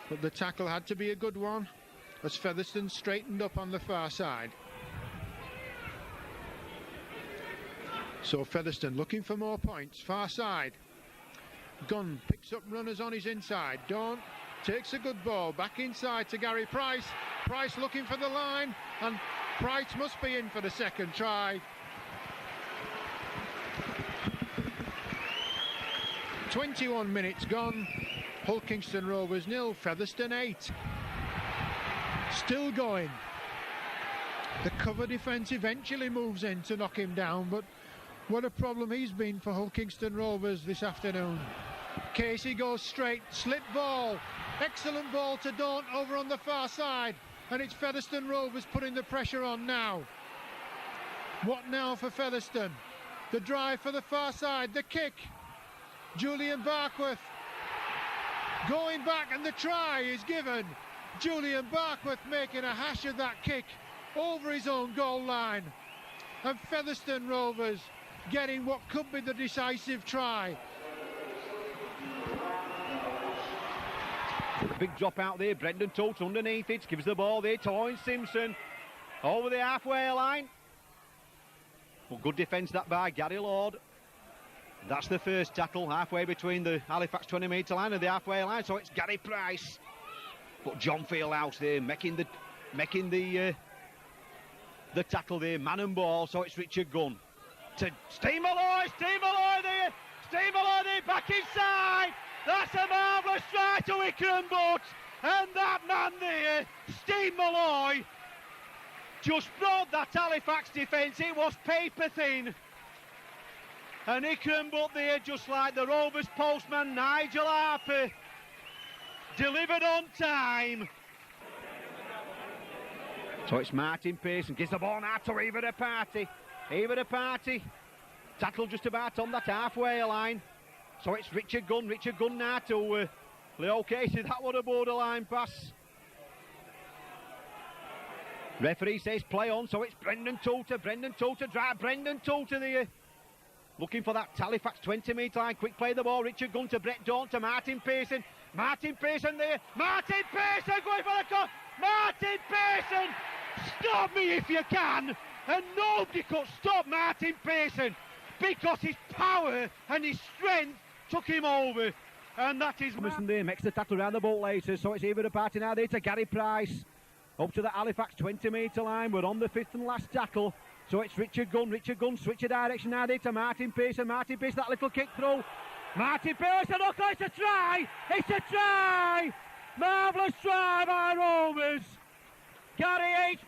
E: but the tackle had to be a good one as Featherstone straightened up on the far side. So Featherstone looking for more points, far side. Gunn picks up runners on his inside. Daunt takes a good ball back inside to Gary Price. Price looking for the line, and Price must be in for the second try. 21 minutes gone. Hull Kingston Rovers 0, Featherstone 8. Still going. The cover defence eventually moves in to knock him down, but what a problem he's been for Hull Kingston Rovers this afternoon. Casey goes straight, slip ball, excellent ball to Daunt over on the far side, and it's Featherstone Rovers putting the pressure on now. What now for Featherstone? The drive for the far side, the kick. Julian Barkworth going back, and the try is given. Julian Barkworth making a hash of that kick over his own goal line, and Featherstone Rovers getting what could be the decisive try.
A: Big drop out there, Brendan Toulter underneath it, gives the ball there to Owen Simpson over the halfway line. Well, good defence that by Gary Lord. That's the first tackle, halfway between the Halifax 20-metre line and the halfway line, so it's Gary Price. But John Fieldhouse there making the tackle there, man and ball, so it's Richard Gunn. To Steve Malloy there, back inside. That's a marvellous try to Ikram Butt, and that man there, Steve Malloy, just brought that Halifax defence. It was paper thin, and Ikram Butt there, just like the Rovers postman Nigel Harper, delivered on time. So it's Martin Pearson, gives the ball now to Eva de Party. Tackle just about on that halfway line. So it's Richard Gunn now to Leo Casey. That was a borderline pass. Referee says play on, so it's Brendan Toulter drive, Brendan Toulter there. Looking for that Halifax 20-metre line, quick play the ball, Richard Gunn to Brett Daunt to Martin Pearson there, Martin Pearson going for the cut, Martin Pearson, stop me if you can, and nobody could stop Martin Pearson, because his power and his strength took him over, and that is... Emerson there makes the tackle around the ball later, so it's even a party now there to Gary Price, up to the Halifax 20-metre line. We're on the fifth and last tackle, so it's Richard Gunn, switch of direction now there to Martin Pearson, that little kick through, Martin Pearson, look, it's a try,
D: Marvellous try by Rovers. Gary H.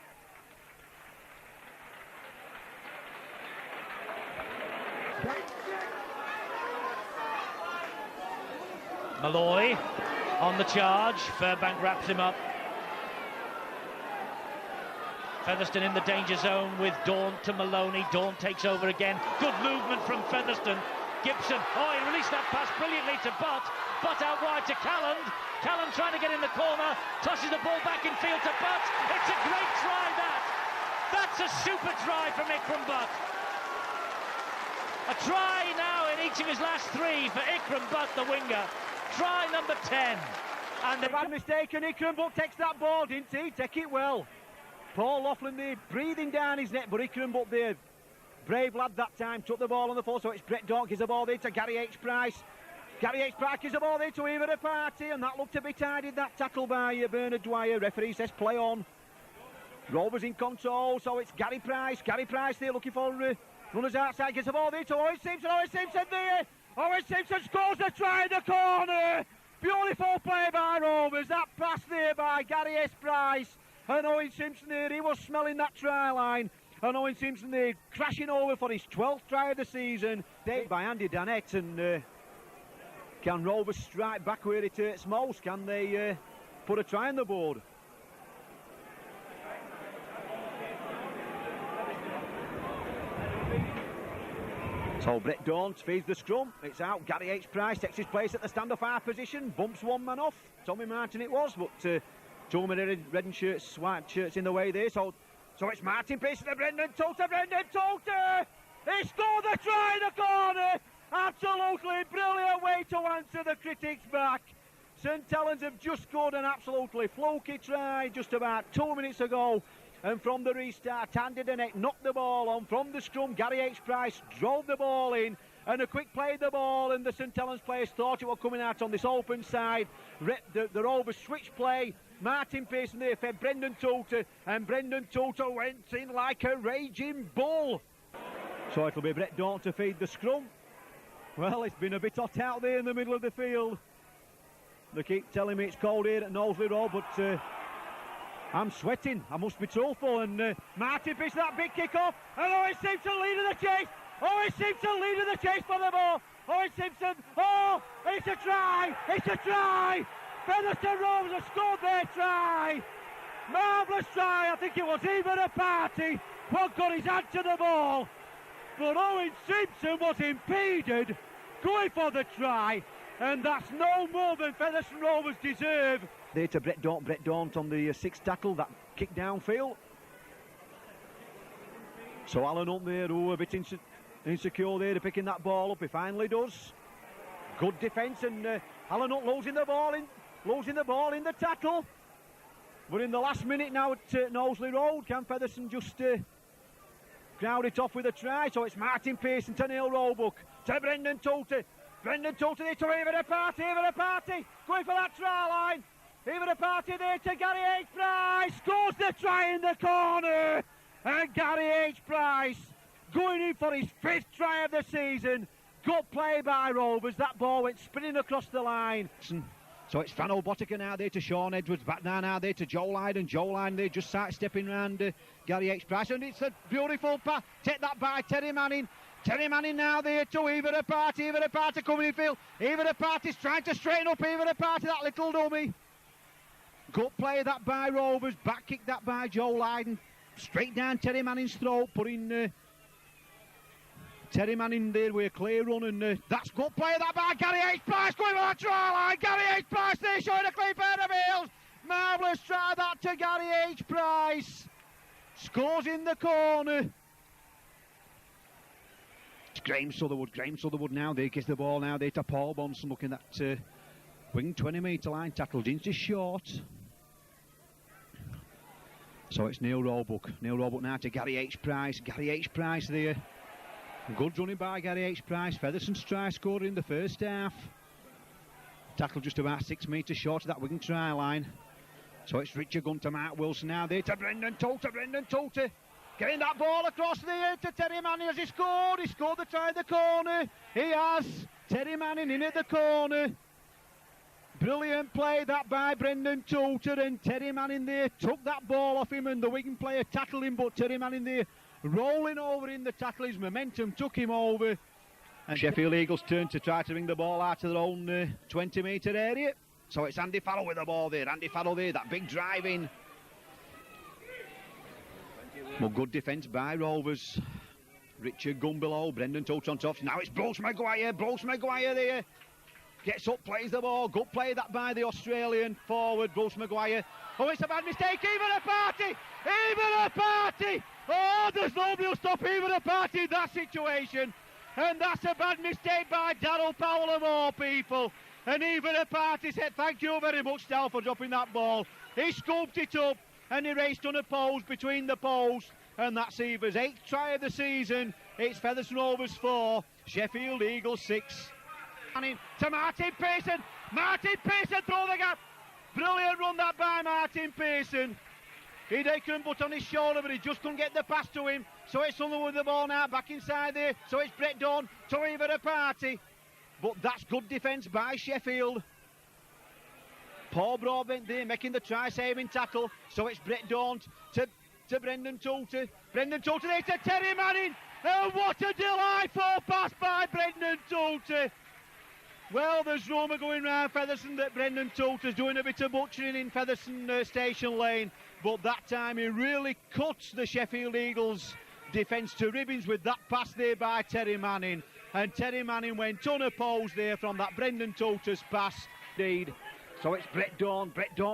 B: Malloy on the charge. Fairbank wraps him up. Featherstone in the danger zone with Daunt to Maloney. Daunt takes over again. Good movement from Featherstone. Gibson, he released that pass brilliantly to Butt. Butt out wide to Calland. Calland trying to get in the corner. Tosses the ball back in field to Butt. It's a great try, that. That's a super try from Ikram Butt. A try now in each of his last three for Ikram Butt, the winger. Try number 10.
A: And the bad mistake, and Ikram Butt takes that ball, didn't he? Take it well. Paul Laughlin there breathing down his neck, but Ikram Butt there, brave lad that time, took the ball on the full, so it's Brett Daunt gives the ball there to Gary H. Price. Gary H. Price gives the ball there to Evan Party, and that looked to be tidied, that tackle by Bernard Dwyer. Referee says play on. Rovers in control, so it's Gary Price. Gary Price there looking for runners outside, gives the ball there to Owen Simpson. Owen Simpson there. Owen Simpson scores the try in the corner. Beautiful play by Rovers. That pass there by Gary S. Price. And Owen Simpson there, he was smelling that try line. And Owen Simpson there crashing over for his 12th try of the season. By Andy Dannett, and can Rovers strike back where it hurts most? Can they put a try on the board? So Brett Daunt feeds the scrum, it's out. Gary H. Price takes his place at the stand-off half position, bumps one man off. Tommy Martin it was, but two men red and shirts, white shirts in the way there. So it's Martin Pearce to Brendan Toulter. Brendan Toulter! He scored the try in the corner! Absolutely brilliant way to answer the critics back. St Helens have just scored an absolutely fluky try just about 2 minutes ago. And from the restart, Andy Dannett knocked the ball on. From the scrum, Gary H. Price drove the ball in. And a quick play of the ball, and the St Helens players thought it was coming out on this open side. The Rovers switch play. Martin Pearson there fed Brendan Toulter, and Brendan Toulter went in like a raging bull. So it'll be Brett Daunt to feed the scrum. Well, it's been a bit hot out there in the middle of the field. They keep telling me it's cold here at Knowsley Road, but I'm sweating, I must be truthful. And Martin Pearson, that big kick-off, and Owen Simpson leading the chase. Owen Simpson leading the chase for the ball. Owen Simpson, it's a try, it's a try. Featherstone Rovers have scored their try. Marvellous try, I think it was even a party. What got his hand to the ball. But Owen Simpson was impeded, going for the try. And that's no more than Featherstone Rovers deserve. There to Brett Daunt on the sixth tackle, that kick downfield. So Alan up there, a bit insecure there, picking that ball up. He finally does. Good defence, and Alan up losing the ball in the tackle. But in the last minute now at Knowsley Road, can Featherstone just crowd it off with a try? So it's Martin Pearson to Neil Roebuck, to Brendan Toulter. Brendan Toulter there to Evan Party, going for that try line. Evan Party there to Gary H. Price, scores the try in the corner. And Gary H. Price going in for his 5th try of the season. Good play by Rovers, that ball went spinning across the line. So it's Fran O'Botica now there to Sean Edwards, back now there to Joe Lydon. Joe Lydon there just sidestepping round Gary H. Price, and it's a beautiful pass. Take that by Terry Manning. Terry Manning now there to Evan Party coming in field. Evan Party's trying to straighten up Evan Party, that little dummy. Good play that by Rovers, back kick that by Joe Lydon. Straight down Terry Manning's throat, putting Terry Manning there with a clear run, and that's good play that by Gary H. Price, going for that try line. Gary H. Price there showing a clean pair of heels. Marvellous try that to Gary H. Price. Scores in the corner. It's Graham Sutherwood now there, gives the ball now there to Paul Bonson, looking at wing 20-metre line, tackled in just short. So it's Neil Roebuck now to Gary H. Price. Gary H. Price there. Good running by Gary H. Price. Featherston's try scored in the first half. Tackle just about 6 metres short of that wing try line. So it's Richard Gunn to Mark Wilson now there to Brendan Toulter. Getting that ball across there to Terry Manning. Has he scored? He scored the try in the corner. He has. Terry Manning in at the corner. Brilliant play that by Brendan Toulter, and Terry Manning there took that ball off him, and the Wigan player tackled him, but Terry Manning there rolling over in the tackle, his momentum took him over. And Sheffield Eagles turn to try to bring the ball out of their own 20-metre area. So it's Andy Farrell with the ball there, Andy Farrell there, that big drive in. Well, good defence by Rovers. Richard Gunn below, Brendan Toulter on top. Now it's Bruce Maguire there. Gets up, plays the ball. Good play that by the Australian forward, Bruce Maguire. Oh, it's a bad mistake. Even a party. Oh, there's nobody who'll stop even a party in that situation. And that's a bad mistake by Darryl Powell of all people. And even a party said, thank you very much, Dal, for dropping that ball. He scooped it up and he raced unopposed between the posts. And that's Eva's 8th try of the season. It's Featherstone Rovers 4, Sheffield Eagles 6. To Martin Pearson. Martin Pearson through the gap. Brilliant run that by Martin Pearson. He couldn't put on his shoulder, but he just couldn't get the pass to him. So it's Sunderland with the ball now, back inside there. So it's Brett Dawn to Eva the party. But that's good defence by Sheffield. Paul Broadbent there making the try-saving tackle. So it's Brett Dawn to Brendan Toulter. Brendan Toulter there to Terry Manning. And what a delightful pass by Brendan Toulter. Well, there's rumour going round Featherstone that Brendan Toulter's doing a bit of butchering in Featherstone Station Lane, but that time he really cuts the Sheffield Eagles defence to ribbons with that pass there by Terry Manning, and Terry Manning went unopposed there from that Brendan Toulter's pass indeed. So it's Brett Dawn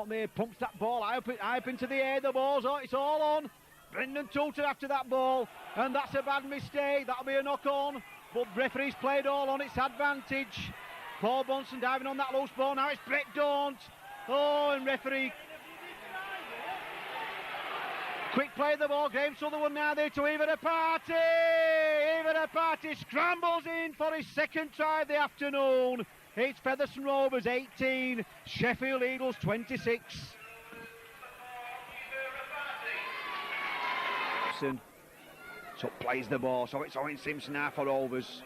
A: there pumps that ball high up into the air, the ball's on, it's all on. Brendan Toulter after that ball, and that's a bad mistake, that'll be a knock on, but referee's played all on its advantage. Paul Bonson diving on that loose ball. Now it's Brett Daunt. Oh, and referee. Quick play of the ball. Graham Sutherland now there to Eva the party. Eva the party scrambles in for his second try of the afternoon. It's Featherstone Rovers 18, Sheffield Eagles 26. So plays the ball. So it's Owen Simpson now for Rovers.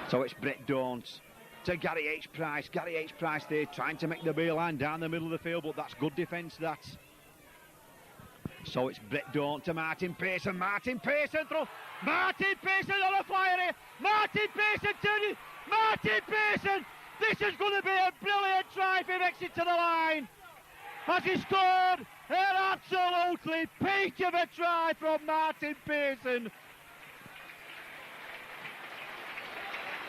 A: So it's Brett Daunt to Gary H. Price. Gary H. Price there trying to make the beeline down the middle of the field, but that's good defence, that. So it's Brett Daunt to Martin Pearson. Martin Pearson through. Martin Pearson on a flyer here. Martin Pearson turning. Martin Pearson. This is going to be a brilliant try if he makes it to the line. Has he scored? An absolutely peach of a try from Martin Pearson.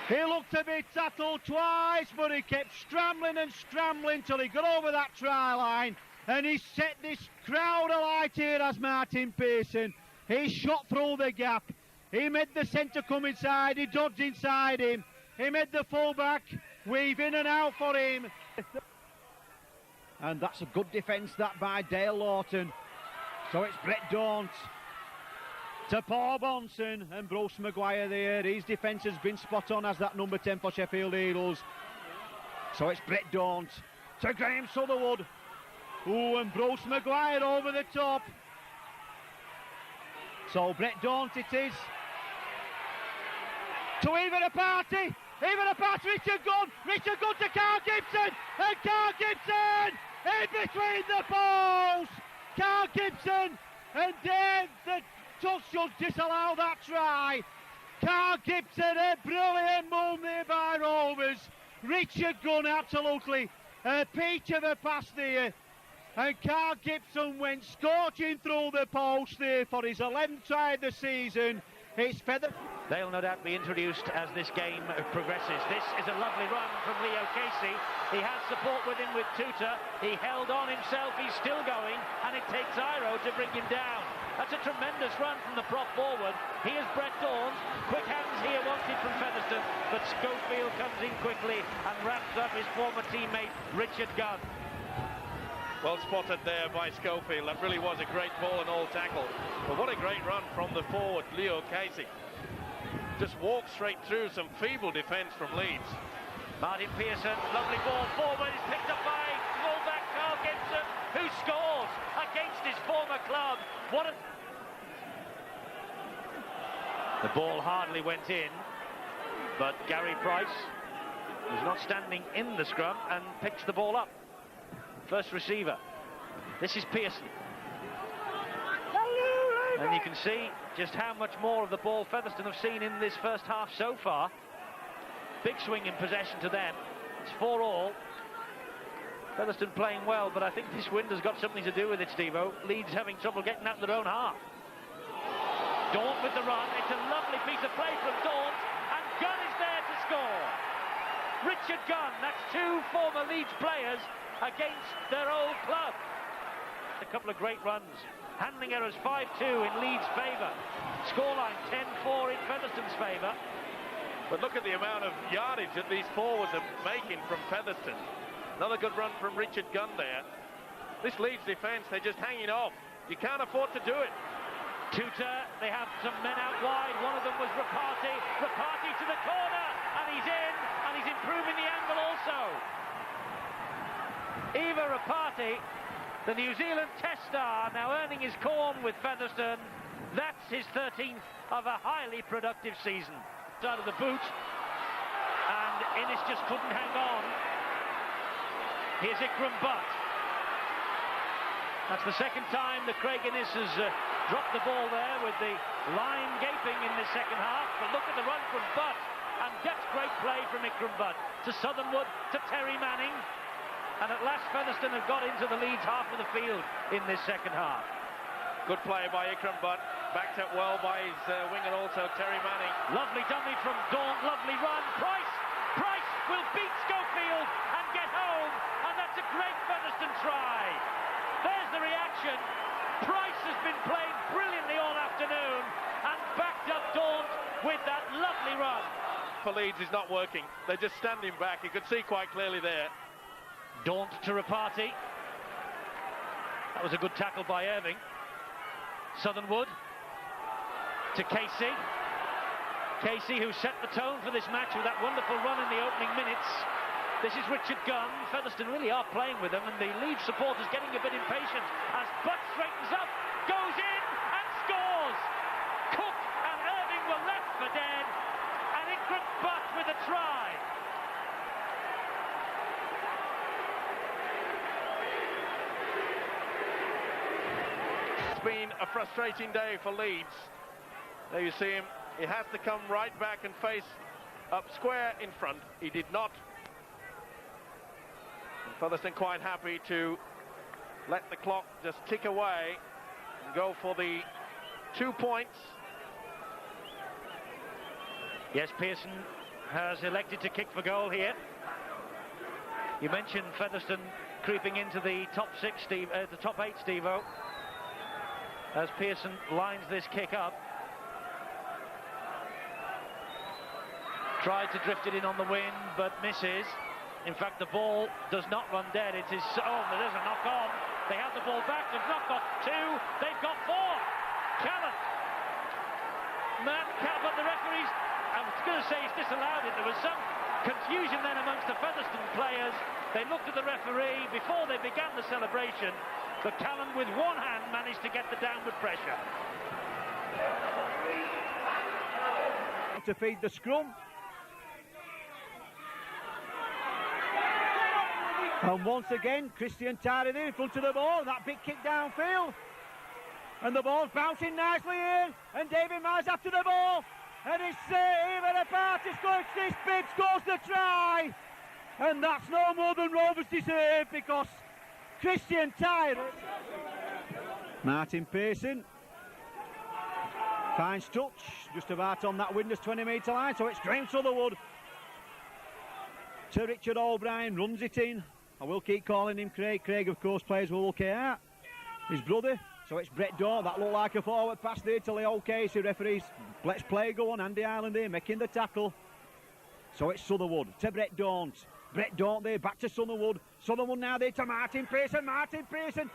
A: He looked a bit tackled twice, but he kept scrambling till he got over that try line. And he set this crowd alight here as Martin Pearson. He shot through the gap. He made the centre come inside. He dodged inside him. He made the fullback weave in and out for him. And that's a good defence, that by Dale Lawton. So it's Brett Daunt to Paul Bonson and Bruce Maguire there. His defence has been spot on as that number 10 for Sheffield Eagles. So it's Brett Daunt to Graham Sutherland. Ooh, and Bruce Maguire over the top. So Brett Daunt it is. To Even a Party. Even a Party, Richard Gunn to Carl Gibson. And Carl Gibson in between the posts. Carl Gibson and Dave the just should disallow that try. Carl Gibson, a brilliant move there by Rovers. Richard Gunn, absolutely a peach of a pass there. And Carl Gibson went scorching through the post there for his 11th try of the season. It's Feather.
B: They'll no doubt be introduced as this game progresses. This is a lovely run from Leo Casey. He has support with him with Tuta. He held on himself, he's still going, and it takes Iro to bring him down. That's a tremendous run from the prop forward. Here's Brett Daunt. Quick hands here wanted from Featherstone, but Schofield comes in quickly and wraps up his former teammate Richard Gunn.
C: Well spotted there by Schofield. That really was a great ball and all tackle. But what a great run from the forward, Leo Casey. Just walked straight through some feeble defence from Leeds.
B: Martin Pearson, lovely ball forward, is picked up by fullback Carl Gibson, who scores against his former club. What a... The ball hardly went in. But Gary Price is not standing in the scrum and picks the ball up. First receiver. This is Pearson. And you can see just how much more of the ball Featherstone have seen in this first half so far. Big swing in possession to them. It's 4-all. Featherstone playing well, but I think this wind has got something to do with it, Steve-O. Leeds having trouble getting out of their own half. Daunt with the run. It's a lovely piece of play from Daunt, and Gunn is there to score. Richard Gunn, that's two former Leeds players against their old club. A couple of great runs. Handling errors 5-2 in Leeds' favour. Scoreline 10-4 in Featherstone's favour.
C: But look at the amount of yardage that these forwards are making from Featherstone. Another good run from Richard Gunn there. This Leeds defence, they're just hanging off. You can't afford to do it.
B: Tutor, they have some men out wide. One of them was Rapati. Rapati to the corner, and he's in, and he's improving the angle also. Eva Rapati, the New Zealand Test star, now earning his corn with Featherstone. That's his 13th of a highly productive season. Out of the boot, and Innes just couldn't hang on. Here's Ikram Butt. That's the second time that Craig Innes has dropped the ball there with the line gaping in the second half. But look at the run from Butt, and that's great play from Ikram Butt to Southernwood, to Terry Manning. And at last Featherstone have got into the Leeds half of the field in this second half.
C: Good play by Ikram Butt, backed up well by his winger also, Terry Manning.
B: Lovely dummy from Daunt, lovely run. Price will beat Schofield and get home, and that's a great Featherstone try. There's the reaction. Price has been playing brilliantly all afternoon and backed up Daunt with that lovely run.
C: For Leeds is not working. They're just standing back. You could see quite clearly there.
B: Daunt to Rapati. That was a good tackle by Irving. Southernwood to Casey. Casey, who set the tone for this match with that wonderful run in the opening minutes. This is Richard Gunn. Featherstone really are playing with them, and the Leeds supporters getting a bit impatient as Butt straightens up, goes in and scores. Cook and Irving were left for dead, and Ikram Butt with a try.
C: It's been a frustrating day for Leeds. There you see him. He has to come right back and face up square in front. He did not. And Featherstone quite happy to let the clock just tick away and go for the 2 points.
B: Yes, Pearson has elected to kick for goal here. You mentioned Featherstone creeping into the top six, Steve, the top 8, Steve-O, as Pearson lines this kick up. Tried to drift it in on the wing, but misses. In fact, the ball does not run dead. It is, oh, there's a knock on. They have the ball back. They've not got 2, they've got 4. Callan. But the referees, I was going to say he's disallowed it. There was some confusion then amongst the Featherstone players. They looked at the referee before they began the celebration, but Callan with one hand managed to get the downward pressure.
D: To feed the scrum. And once again, Christian Tyler in front of the ball, that big kick downfield. And the ball's bouncing nicely in, and David Myers after the ball. And it's even a party scores this big, scores the try. And that's no more than Rovers deserve, because Christian Tyler.
A: Martin Pearson finds touch, just about on that windless 20-metre line, so it's Graham Southernwood to Richard O'Brien, runs it in. I will keep calling him Craig. Craig, of course, plays with Hull KR, his brother. So it's Brett Daunt. That looked like a forward pass there to Leo Casey. Referees, let's play go on. Andy Ireland here making the tackle. So it's Southernwood to Brett Daunt. Brett Daunt there, back to Southernwood. Southernwood now there to Martin Pearson. Martin Pearson.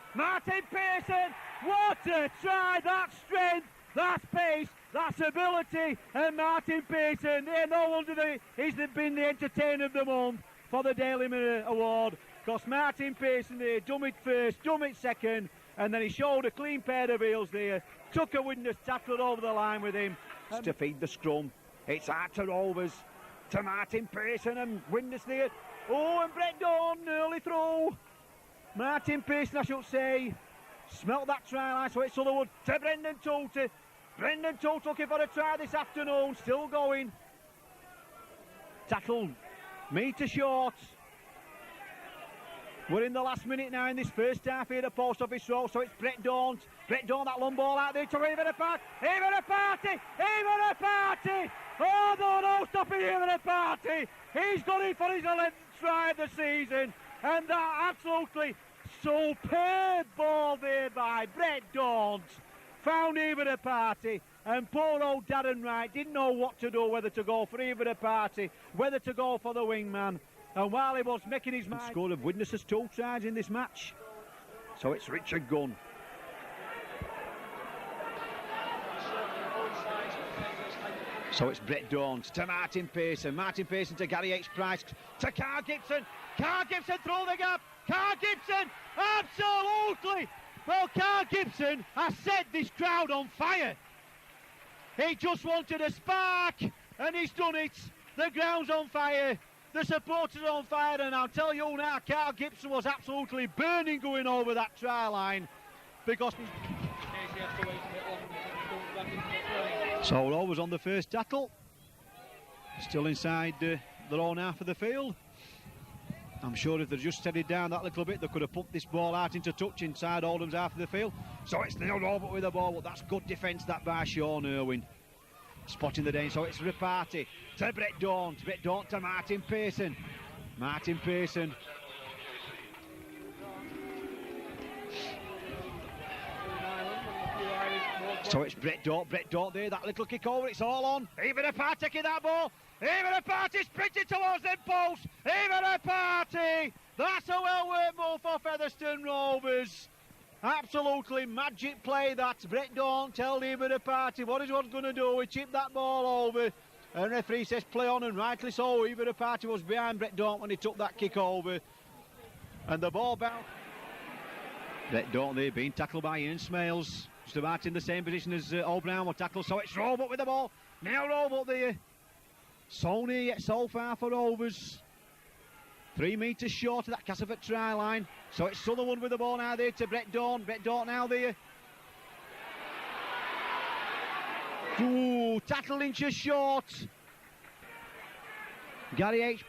A: What a try! That's strength, that's pace, that's ability. And Martin Pearson, no wonder he's been the entertainer of the month for the Daily Mirror Award. Because Martin Pearson there, done it first, done it second, and then he showed a clean pair of heels there, took a witness, tackled over the line with him. To feed the scrum, it's out to Rovers.
D: to Martin Pearson and Windus there. Oh, and Brett Dawn nearly through. Martin Pearson, I should say, smelt that try line, so it's Sutherwood to Brendan Toolter. Brendan Toolter looking for a try this afternoon, still going. Tackle, metre short. We're in the last minute now in this first half here at Post Office Road, so it's Brett Dawn. Brett Dawn, that long ball out there to Even a Party. Even a Party! Even a Party! Oh, no stopping Even a Party! He's got it for his 11th try of the season, and that absolutely superb ball there by Brett Dawn. Found Even a Party, and poor old Darren Wright didn't know what to do, whether to go for Even a Party, whether to go for the wingman. And while he was making his mind, score of witnesses 2 tries in this match. So it's Richard Gunn. So it's Brett Dawn to Martin Pearson. Martin Pearson to Gary H. Price. To Carl Gibson. Carl Gibson through the gap. Carl Gibson. Absolutely. Well, Carl Gibson has set this crowd on fire. He just wanted a spark, and he's done it. The ground's on fire. The supporters are on fire, and I'll tell you now, Carl Gibson was absolutely burning going over that try line because. So Rovers on the first tackle, still inside their own half of the field. I'm sure if they'd just steadied down that little bit, they could have put this ball out into touch inside Oldham's half of the field. So it's Neil Robert with the ball, but that's good defence that by Sean Irwin. Spotting the danger, so it's Reparty to Brett Dawn. Brett Dawn to Martin Pearson. Martin Pearson. So it's Brett Dawn there, that little kick over, it's all on. Even a Party taking that ball. Even a Party sprinting towards them posts. Even a Party. That's a well-worked move for Featherstone Rovers. Absolutely magic play that. Brett Dawn tell Even a Party what is what's going to do. He chipped that ball over. And referee says play on, and rightly so. Even a Party was behind Brett Dawn when he took that kick over. And the ball bounced. Brett Dawn there being tackled by Ian Smales. Just about in the same position as O'Brien will tackle. So it's Robert with the ball. Now Robert there. So near yet so far for Rovers. 3 metres short of that Castleford try line. So it's Sutherland with the ball now there to Brett Dawn. Brett Dawn now there. Ooh, tackle inches short. Gary H.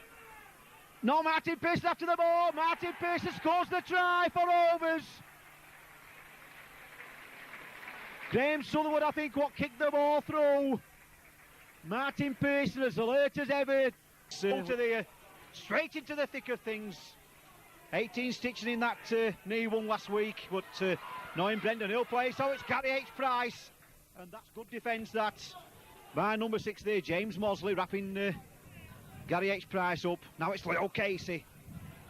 D: No, Martin Pearson after the ball. Martin Pearson scores the try for Rovers. Graham Sutherland, I think, what kicked the ball through. Martin Pearson, as alert as ever. Straight into the thick of things. 18 stitching in that knee one last week, but knowing Brendan, he'll play. So it's Gary H. Price, and that's good defence that by number 6 there, James Mosley, wrapping Gary H. Price up. Now it's Leo Casey,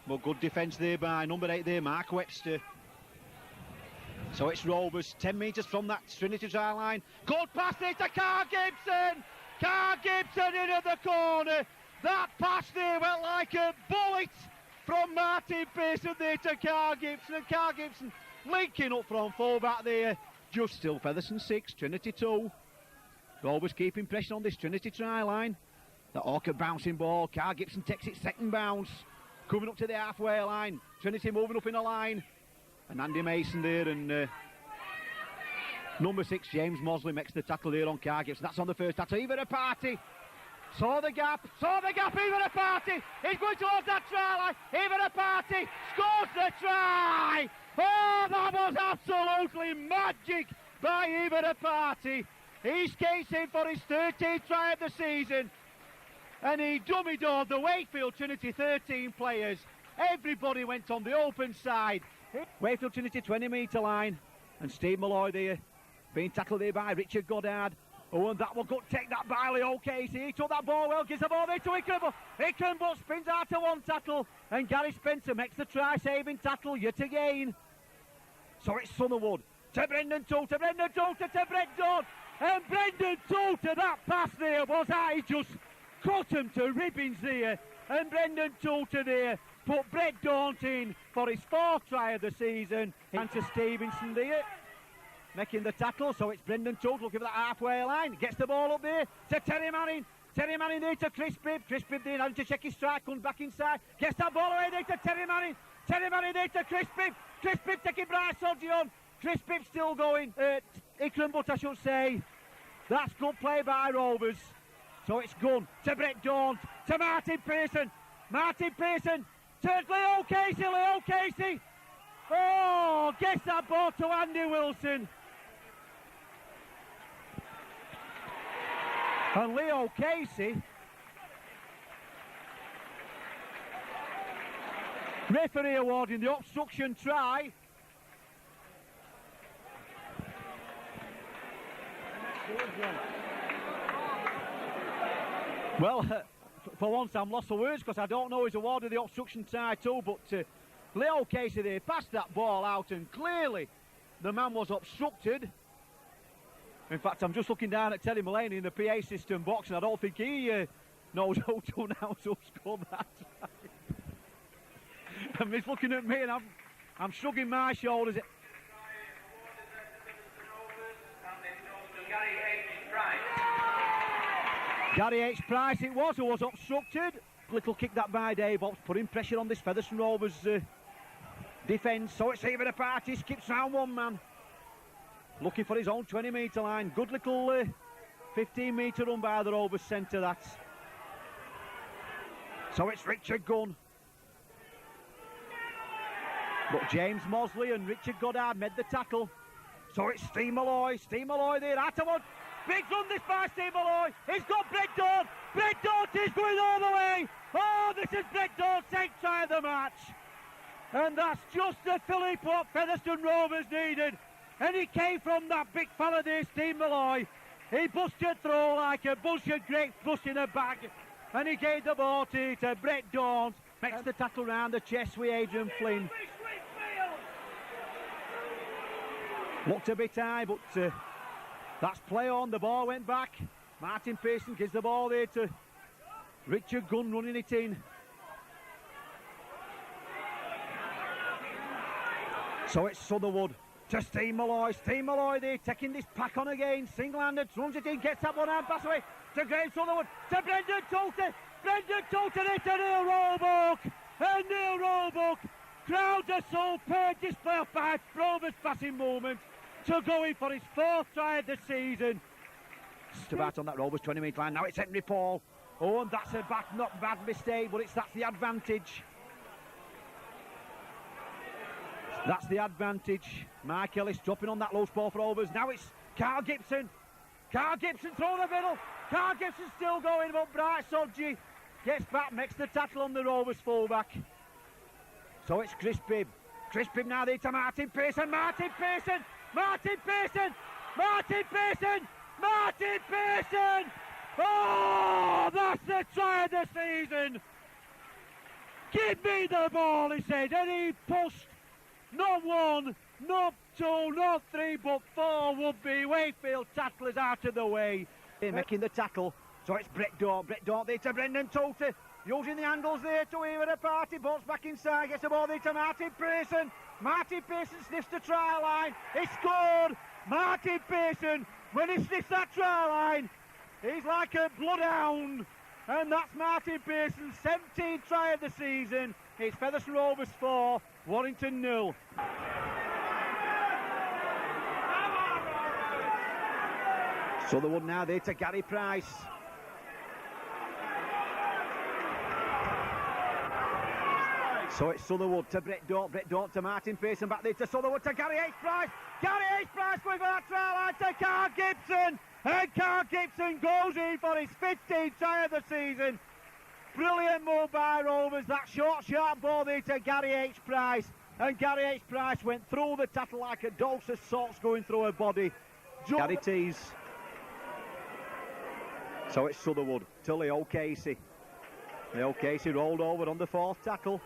D: but good defence there by number 8 there, Mark Webster. So it's Rovers 10 metres from that Trinity try line. Good pass there to Carl Gibson. Carl Gibson into the corner. That pass there went like a bullet from Martin Pearson there to Carl Gibson. And Carl Gibson linking up from full back there. Just still Featherstone 6, Trinity 2. Rovers keeping pressure on this Trinity try line. The awkward bouncing ball. Carl Gibson takes its second bounce. Coming up to the halfway line. Trinity moving up in a line. And Andy Mason there, and number 6, James Mosley, makes the tackle there on Carl Gibson. That's on the first tackle. Even a Party. Saw the gap, Even a Party. He's going towards that try line. Even a Party scores the try. Oh, that was absolutely magic by Even a Party. He skates in for his 13th try of the season. And he dummy-doored the Wakefield Trinity 13 players. Everybody went on the open side. Wakefield Trinity 20-metre line, and Steve Malloy there being tackled there by Richard Goddard. Oh, and that will take that by Leo Casey. He took that ball well, gives the ball there to Ickenbutt. Ickenbutt spins out to one tackle, and Gary Spencer makes the try-saving tackle yet again. So it's Sutherwood to Brendan Toolter, to Brett Dawn, and Brendan Toolter, that pass there was he just cut him to ribbons there, and Brendan Toolter there put Brett Dawn in for his 4th try of the season. And to Stevenson there, making the tackle. So it's Brendan Toolter looking for that halfway line. Gets the ball up there to Terry Manning. Terry Manning there to Chris Bibb. Chris Bibb there having to check his strike, comes back inside, gets that ball away there to Terry Manning. Terry Manning there to Chris Bibb. Chris Bibb taking Bright Sodgy on. Chris Bibb still going. Ikram, but I should say. That's good play by Rovers. So it's gone to Brett Daunt, to Martin Pearson. Martin Pearson to Leo Casey. Leo Casey. Oh, gets that ball to Andy Wilson. And Leo Casey, referee awarding the obstruction try. Well, for once I'm lost for words because I don't know who's awarded the obstruction try too, but Leo Casey there passed that ball out and clearly the man was obstructed. In fact, I'm just looking down at Terry Mullaney in the PA system box and I don't think he knows how to announce who scored that try. And he's looking at me and I'm shrugging my shoulders. Gary H. Price it was who was obstructed. Little kick that by Dave Ops, putting pressure on this Featherstone Rovers defence. So it's even a party, skips round one man. Looking for his own 20-metre line. Good little 15-metre run by the Rovers centre, that's. So it's Richard Gunn. But James Mosley and Richard Goddard made the tackle. So it's Steve Malloy. Steve Malloy there, Atterwood. Big run this by Steve Malloy. He's got Brett Daunt. Brett Daunt is going all the way. Oh, this is Brett Daunt's 8th try of the match. And that's just the fillip what Featherstone Rovers needed. And he came from that big fella there, Steve Malloy. He busted through like a bunch of grapes busting a bag. And he gave the ball to Brett Daunt. Makes the tackle round the chest with Adrian Flynn. Looked a bit high, but that's play on. The ball went back. Martin Pearson gives the ball there to Richard Gunn running it in. So it's Sutherwood to Steve Malloy. Steve Malloy there taking this pack on again. Single-handed, runs it in, gets that one out, pass away to Graham Sutherwood, to Brendan Toulton. Brendan Toulton into Neil Roebuck. And Neil Roebuck crowds a superb display of five Rovers passing moment to go in for his 4th try of the season. Just about on that Rovers 20-metre line. Now it's Henry Paul. Oh, and that's a not bad mistake, but that's the advantage. That's the advantage. Mike Ellis dropping on that loose ball for Rovers. Now it's Carl Gibson. Carl Gibson through the middle. Carl Gibson still going, but Bright Sodgy gets back, makes the tackle on the Rovers fullback. So it's Chris Bibb. Chris Bibb now there to Martin Pearson. Martin Pearson. Martin Pearson. Martin Pearson. Martin Pearson. Oh, that's the try of the season. Give me the ball, he said, and he pushed not 1, not 2, not 3, but 4 would-be Wakefield tacklers out of the way. They're making the tackle, so it's Brett Daunt. Brett Daunt there to Brendan Toulton, using the angles there to even a party, bolts back inside, gets the ball there to Martin Pearson. Martin Pearson sniffs the try line, he scored. Martin Pearson, when he sniffs that try line, he's like a bloodhound. And that's Martin Pearson's 17th try of the season. It's Featherstone Rovers 4, Warrington 0. Sutherwood now there to Gary Price. So it's Sutherwood to Brett Daunt. Brett Daunt to Martin Pearson. Back there to Sutherwood to Gary H. Price. Gary H. Price going for that try line to Carl Gibson. And Carl Gibson goes in for his 15th try of the season. Brilliant move by Rovers. That short, sharp ball there to Gary H. Price. And Gary H. Price went through the tackle like a dose of salts going through her body. Gary tees. So it's Sutherwood to Leo Casey. Leo Casey rolled over on the 4th tackle.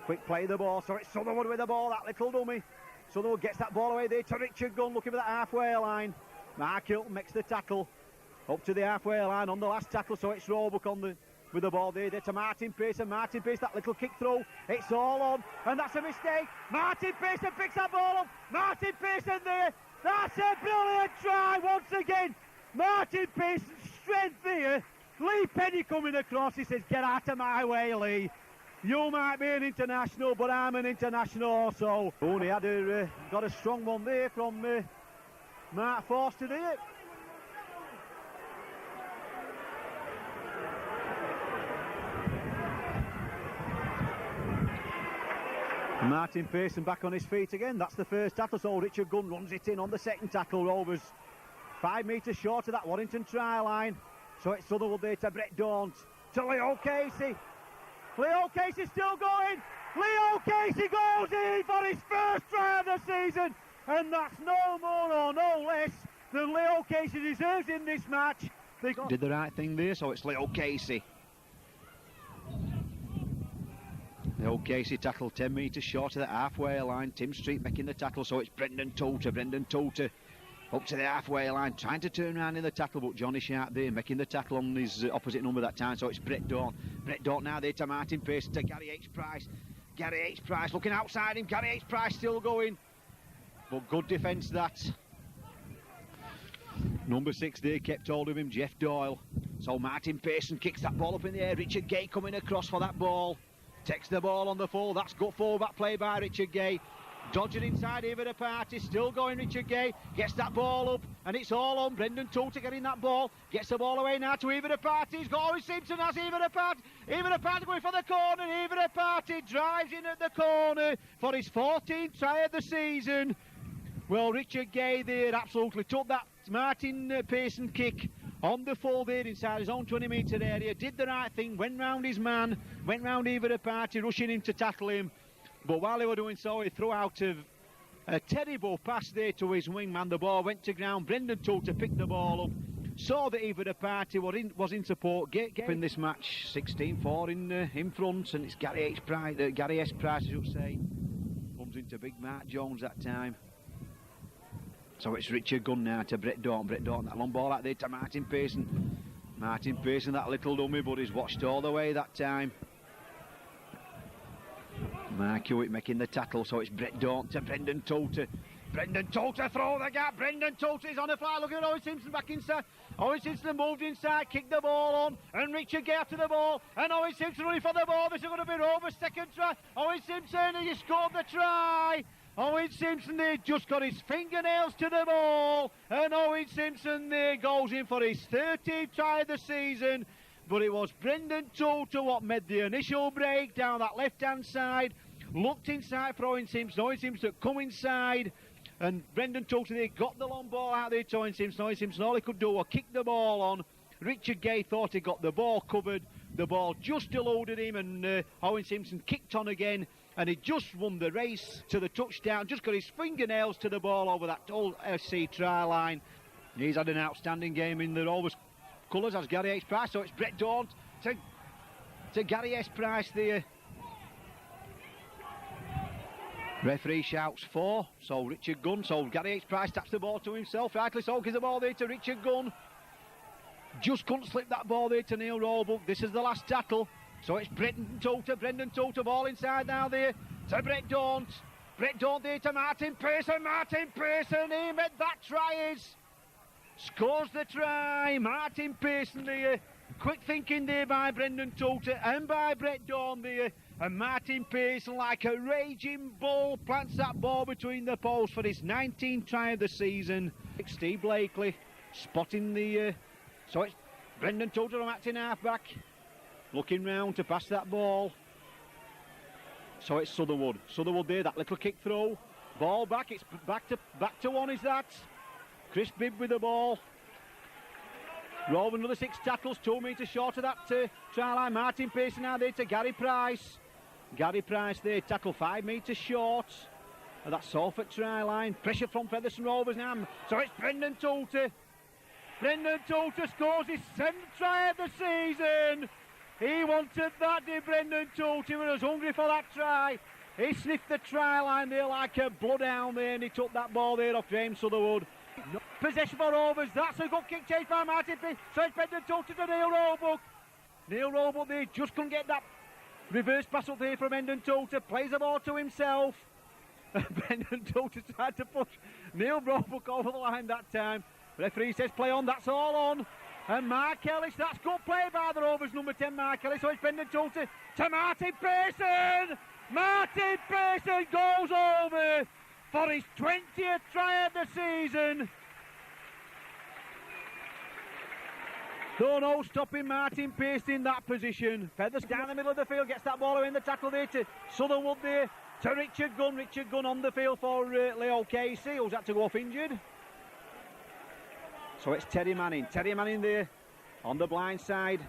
D: Quick play of the ball. So it's Sutherwood with the ball, that little dummy. Sutherwood gets that ball away there to Richard Gunn, looking for that halfway line. Mark Hilton makes the tackle up to the halfway line on the last tackle, so it's Roebuck with the ball there to Martin Pearson. Martin Pearson, that little kick through, it's all on, and that's a mistake. Martin Pearson picks that ball up. Martin Pearson there. That's a brilliant try once again. Martin Pearson's strength there Lee Penny coming across. He says, get out of my way, Lee. You might be an international, but I'm an international also. Only had got a strong one there from Mark Forster there. Martin Pearson back on his feet again. That's the first tackle, so Richard Gunn runs it in on the second tackle. Rovers 5 metres short of that Warrington try line. So it's Sutherwood there to Brett Daunt, to Leo Casey. Leo Casey still going. Leo Casey goes in for his first try of the season. And that's no more or no less than Leo Casey deserves in this match.
A: Did the right thing there, so it's Leo Casey. Leo Casey tackled 10 metres short of the halfway line. Tim Street making the tackle, so it's Brendan Toulter. Brendan Toulter up to the halfway line, trying to turn around in the tackle, but Johnny Sharp there making the tackle on his opposite number that time, so it's Brett Daunt. Brett Daunt now there to Martin Pearson, to Gary H. Price. Gary H. Price looking outside him. Gary H. Price still going, but good defence that. Number 6 there kept hold of him, Jeff Doyle. So Martin Pearson kicks that ball up in the air. Richard Gay coming across for that ball. Takes the ball on the full. That's good full-back play by Richard Gay. Dodging inside here the party, still going Richard Gay. Gets that ball up, and it's all on Brendan Toulter getting that ball. Gets the ball away now to Eva the Party. He's got Owen Simpson, has Eva the Party. Eva the Party going for the corner. Eva the Party drives in at the corner for his 14th try of the season. Well, Richard Gay there absolutely took that Martin Pearson kick on the full there inside his own 20-metre area. Did the right thing, went round his man, went round Eva the Party, rushing him to tackle him. But while they were doing so, he threw out a terrible pass there to his wingman. The ball went to ground. Brendan Toulter picked the ball up, saw that Eva the Party was in support. In this match, 16-4 in front, and it's Gary S. Price, I should say, comes into big Mark Jones that time. So it's Richard Gunn now to Brett Daunt. Brett Daunt, that long ball out there to Martin Pearson. Martin Pearson, that little dummy, but he's watched all the way that time. Mark Hewitt making the tackle, so it's Brett Daunt to Brendan Toulter. Brendan Toulter throw the gap. Brendan Toulter is on the fly. Look at Owen Simpson back inside. Owen Simpson moved inside, kicked the ball on, and Richard Gay after the ball. And Owen Simpson running for the ball. This is going to be Rovers' second try. Owen Simpson, and he scored the try. Owen Simpson there just got his fingernails to the ball, and Owen Simpson there goes in for his 13th try of the season. But it was Brendan Toulter what made the initial break down that left-hand side. Looked inside for Owen Simpson. Owen Simpson come inside, and Brendan Toulter there got the long ball out there to Owen Simpson. Owen Simpson, all he could do was kick the ball on. Richard Gay thought he got the ball covered. The ball just eluded him, and Owen Simpson kicked on again. And he just won the race to the touchdown, just got his fingernails to the ball over that old FC try line. He's had an outstanding game in the Rovers colours as Gary H. Price, so it's Brett Daunt to Gary S. Price there. Referee shouts 4, so Richard Gunn, so Gary H. Price taps the ball to himself, rightly so, gives the ball there to Richard Gunn. Just couldn't slip that ball there to Neil Roebuck. This is the last tackle. So it's Brendan Toulter, ball inside now there to Brett Daunt. Brett Daunt there to Martin Pearson. Martin Pearson, he made that try. Scores the try. Martin Pearson there. Quick thinking there by Brendan Toulter and by Brett Daunt there. And Martin Pearson, like a raging bull, plants that ball between the posts for his 19th try of the season. Steve Blakely spotting the... so it's Brendan Toulter on acting half-back. Looking round to pass that ball. So it's Sutherwood. Sutherwood there, that little kick throw. Ball back, it's back to one, is that. Chris Bibb with the ball. Rover another 6 tackles, 2 metres short of that try line. Martin Pearson now there to Gary Price. Gary Price there, tackle 5 metres short. And that's Salford try line. Pressure from Featherstone Rovers now. So it's Brendan Toulter. Brendan Toulter scores his 7th try of the season. He wanted that, did Brendan Toulter. He was hungry for that try. He sniffed the try line there like a bloodhound there, and he took that ball there off James Sutherwood. No possession for Rovers. That's a good kick chased by Martin Pearson. So it's Brendan Toulter to Neil Roebuck. Neil Roebuck there just couldn't get that reverse pass up there from Brendan Toulter. Plays the ball to himself. Brendan Toulter tried to push Neil Roebuck over the line that time. Referee says play on, that's all on.
D: And Mark Ellis, that's good play by the Rovers, number 10, Mark Ellis. So it's Brendan Tulter to Martin Pearson. Martin Pearson goes over for his 20th try of the season. No stopping Martin Pearson in that position. Feathers down the middle of the field, gets that ball in the tackle there to Sutherwood there. To Richard Gunn. Richard Gunn on the field for Leo Casey, who's had to go off injured. So it's Terry Manning. Terry Manning there on the blind side.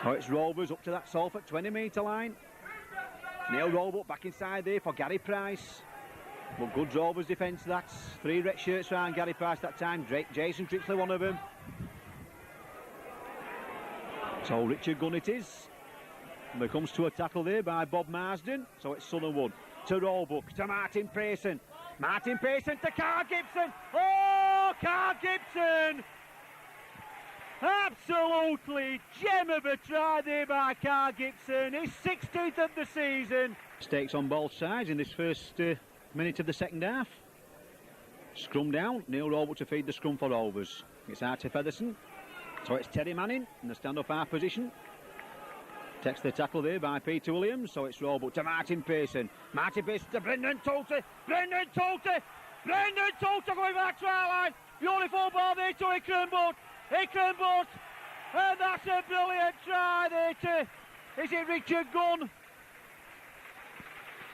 D: So it's Rovers up to that Salford 20-metre line. Neil Roebuck back inside there for Gary Price. But good Rovers defence, that's 3 red shirts around Gary Price that time. Jason Trixley, one of them. So Richard Gunn it is. And there comes to a tackle there by Bob Marsden. So it's Sutherwood to Roebuck to Martin Pearson. Martin Pearson to Carl Gibson. Oh, Carl Gibson! Absolutely gem of a try there by Carl Gibson. His 16th of the season. Mistakes on both sides in this first minute of the second half. Scrum down. Neil Roebuck to feed the scrum for Rovers. It's Artie Featherson. So it's Terry Manning in the stand-up half position. Takes the tackle there by Peter Williams. So it's Roebuck to Martin Pearson. Martin Pearson to Brendan Tulter. Brendan Tulter. Brendan Tulter going back to our line. Beautiful ball there to Ikram Butt. Ikram Butt. And that's a brilliant try there to... Is it Richard Gunn?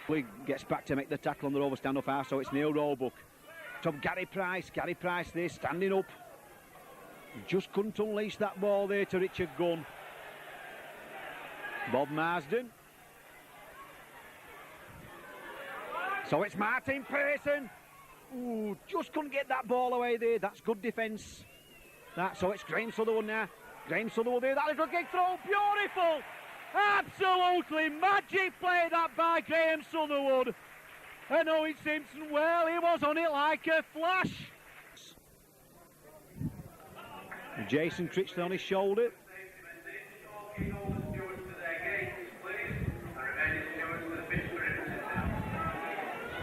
D: He gets back to make the tackle on the Rover stand-up half. So it's Neil Roebuck. To Gary Price. Gary Price there standing up. Just couldn't unleash that ball there to Richard Gunn. Bob Marsden. So it's Martin Pearson. Ooh, just couldn't get that ball away there. That's good defence. So it's Graham Sutherwood now. Graham Sutherwood there. That little kick throw. Beautiful. Absolutely magic play that by Graham Sutherwood. And Owen Simpson, well, he was on it like a flash. Jason Critchley on his shoulder.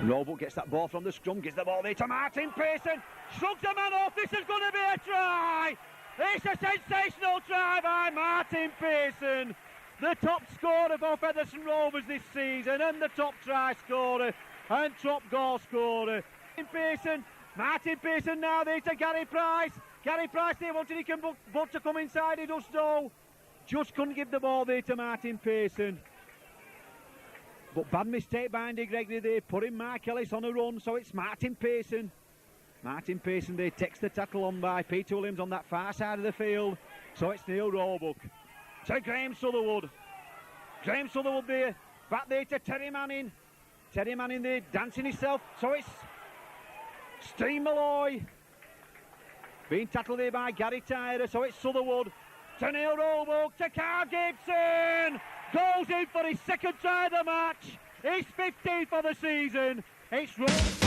D: Roebuck gets that ball from the scrum, gives the ball there to Martin Pearson, shrugs the man off. This is going to be a try. It's a sensational try by Martin Pearson, the top scorer for Featherstone Rovers this season, and the top try scorer and top goal scorer. Martin Pearson now there to Gary Price. Gary Price there wanted Ikram Butt to come inside. He does so. Just couldn't give the ball there to Martin Pearson. But bad mistake by Andy Gregory there, putting Mark Ellis on a run, so it's Martin Pearson. Martin Pearson there takes the tackle on by Peter Williams on that far side of the field. So it's Neil Roebuck to Graham Sutherwood. Graham Sutherwood there, back there to Terry Manning. Terry Manning there, dancing himself. So it's Steve Malloy. Being tackled there by Gary Tyler, so it's Sutherwood to Neil Roebuck to Carl Gibson. Goes in for his second try of the match. He's 15th for the season. It's Roebuck.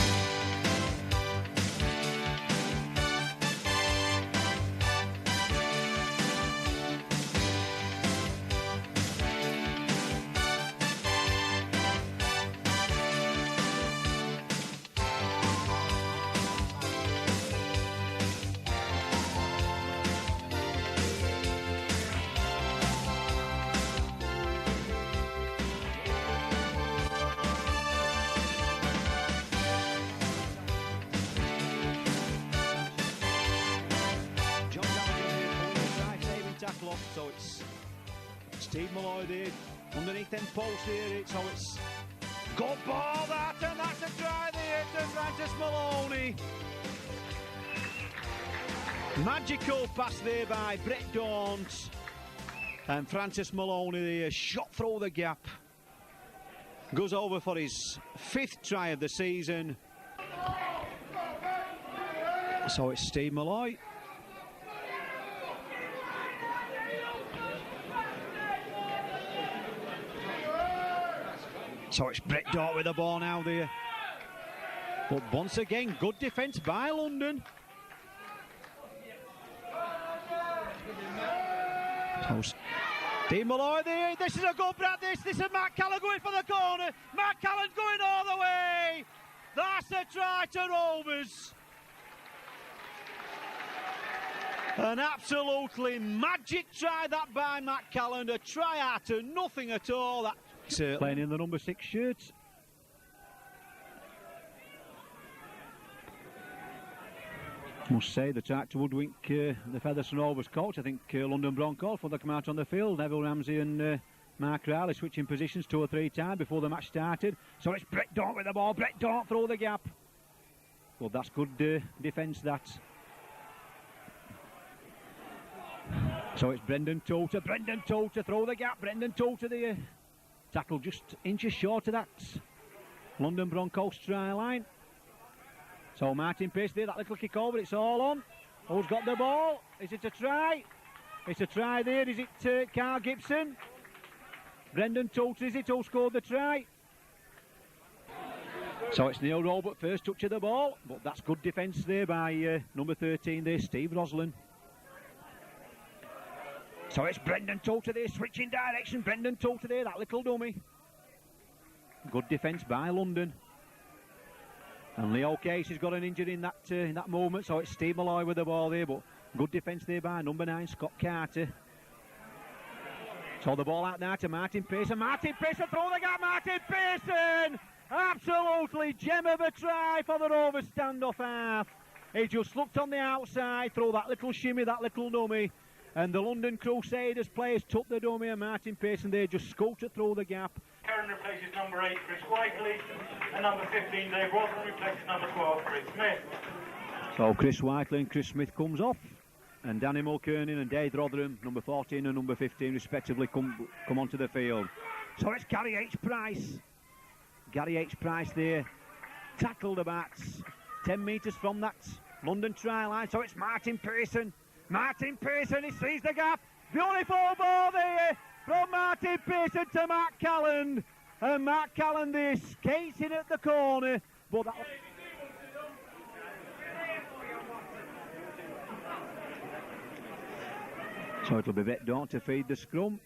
D: So it's Steve Malloy there underneath them posts here. So it's good ball that, and that's a try there to Francis Maloney. Magical pass there by Brett Daunt, and Francis Maloney there shot through the gap. Goes over for his 5th try of the season. So it's Steve Malloy. So it's Brett Daunt with the ball now there. But once again, good defence by London. So Steve Malloy there. This is a good Brad. This is Matt Callan going for the corner. Matt Callan going all the way. That's a try to Rovers.
A: An absolutely magic try that by Matt Callan, a try out of nothing at all. That
D: playing in the number 6 shirt. Must say the track to Woodwink, the Featherstone Rovers coach. I think London Broncos, before they come out on the field, Neville Ramsey and Mark Riley switching positions 2 or 3 times before the match started. So it's Brett Daunt with the ball. Brett Daunt through the gap. Well, that's good defence, that. So it's Brendan Toulter. Brendan Toulter through the gap. Brendan Toulter there. Tackle just inches short of that London Broncos try line. So Martin Pace there, that little kick over, it's all on. Who's got the ball? Is it a try? It's a try there. Is it Carl Gibson? Brendan Toulter, is it, who scored the try? So it's Neil Robert first touch of the ball, but that's good defence there by number 13 there, Steve Roslin. So it's Brendan Toulter there, switching direction. Brendan Toulter there, that little dummy. Good defence by London. And Leo Case has got an injury in that moment, so it's Steve Malloy with the ball there, but good defence there by number 9, Scott Carter. So the ball out now to Martin Pearson. Martin Pearson through the gap. Martin Pearson! Absolutely gem of a try for the Rovers standoff half. He just looked on the outside, through that little shimmy, that little dummy. And the London Crusaders players took the dummy, and Martin Pearson there just scooted through the gap.
B: Karen replaces number 8, Chris Whiteley, and number 15, Dave Roslin, replaces number 12, Chris Smith.
D: So Chris Whiteley and Chris Smith comes off, and Danny Mulkernan and Dave Rotherham, number 14 and number 15 respectively, come onto the field. So it's Gary H. Price. Gary H. Price there, tackled about 10 metres from that London try line. So it's Martin Pearson. Martin Pearson, he sees the gap. Beautiful ball there from Martin Pearson to Matt Callan. And Matt Callan there skating at the corner. But that... So it'll be Brett Daunt to feed the scrum.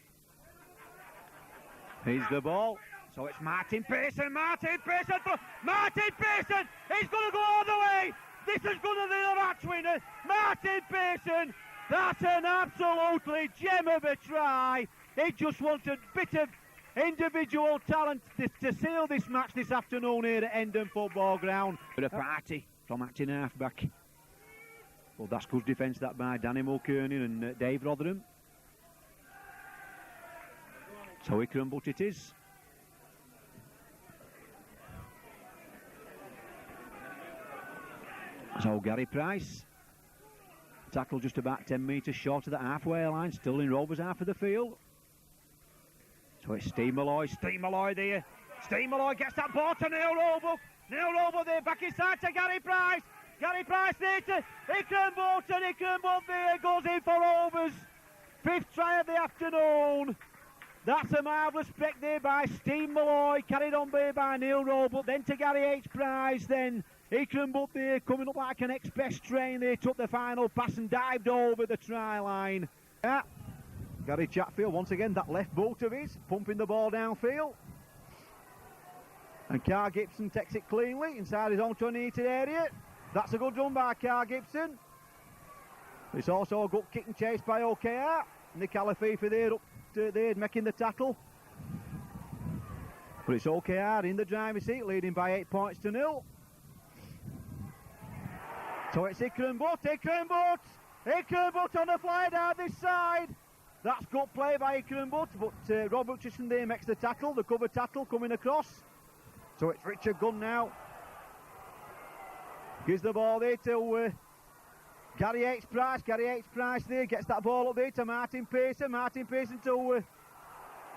D: Here's the ball. So it's Martin Pearson. Martin Pearson. Martin Pearson. He's going to go all the way. This is going to be the match winner. Martin Pearson. That's an absolutely gem of a try. He just wanted a bit of individual talent to seal this match this afternoon here at Hendon Football Ground. For a party from acting half-back. Well, that's good defence, that by Danny Mulkernan and Dave Rotherham. So Ikram but it is. So Gary Price, tackle just about 10 metres short of the halfway line, still in Rovers half of the field. So it's Steve Malloy there. Steve Malloy gets that ball to Neil Roebuck. Neil Roebuck there, back inside to Gary Price. Gary Price there to Ikram Butt, and Ikram Butt there goes in for Rovers. 5th try of the afternoon. That's a marvellous break there by Steve Malloy, carried on there by Neil Roebuck, then to Gary H. Price, then Ikram Butt there, coming up like an express train. They took the final pass and dived over the try line. Yeah, Gary Chatfield, once again, that left boot of his, pumping the ball downfield. And Carl Gibson takes it cleanly inside his own 28 area. That's a good run by Carl Gibson. It's also a good kick and chase by OKR. Nick Alafifi there up to there making the tackle. But it's OKR in the driving seat, leading by 8 points to 0. So it's Ikram Butt on the fly down this side. That's good play by Ikram Butt, but Rob Hutchison there makes the tackle, the cover tackle coming across. So it's Richard Gunn now. Gives the ball there to Gary H. Price. Gary H. Price there gets that ball up there to Martin Pearson. Martin Pearson to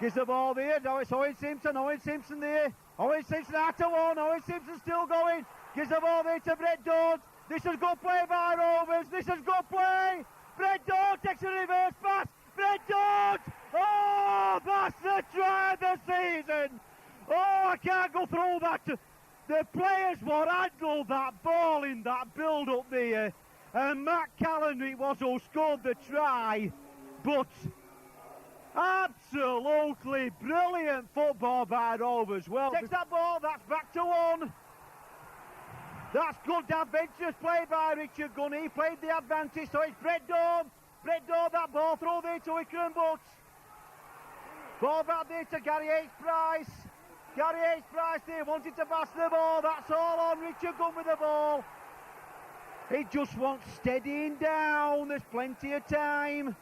D: gives the ball there. Now it's Owen Simpson. Owen Simpson there. Owen Simpson out to one. Owen Simpson still going. Gives the ball there to Brett Daunt. This is good play by Rovers. This is good play. Brett Daunt takes a reverse pass. Brett Daunt. Oh, that's the try of the season. Oh, I can't go through that. The players will handle that ball in that build-up there. And Matt Callan, it was who scored the try. But absolutely brilliant football by Rovers. Well, takes that ball, that's back to 1. That's good adventurous play by Richard Gunn. He played the advantage, so it's Brett Dawn. Brett Dawn, that ball through there to Wicker and Butts. Ball back there to Gary H-Price. Gary H-Price there wanted to pass the ball. That's all on Richard Gunn with the ball. He just wants steadying down. There's plenty of time.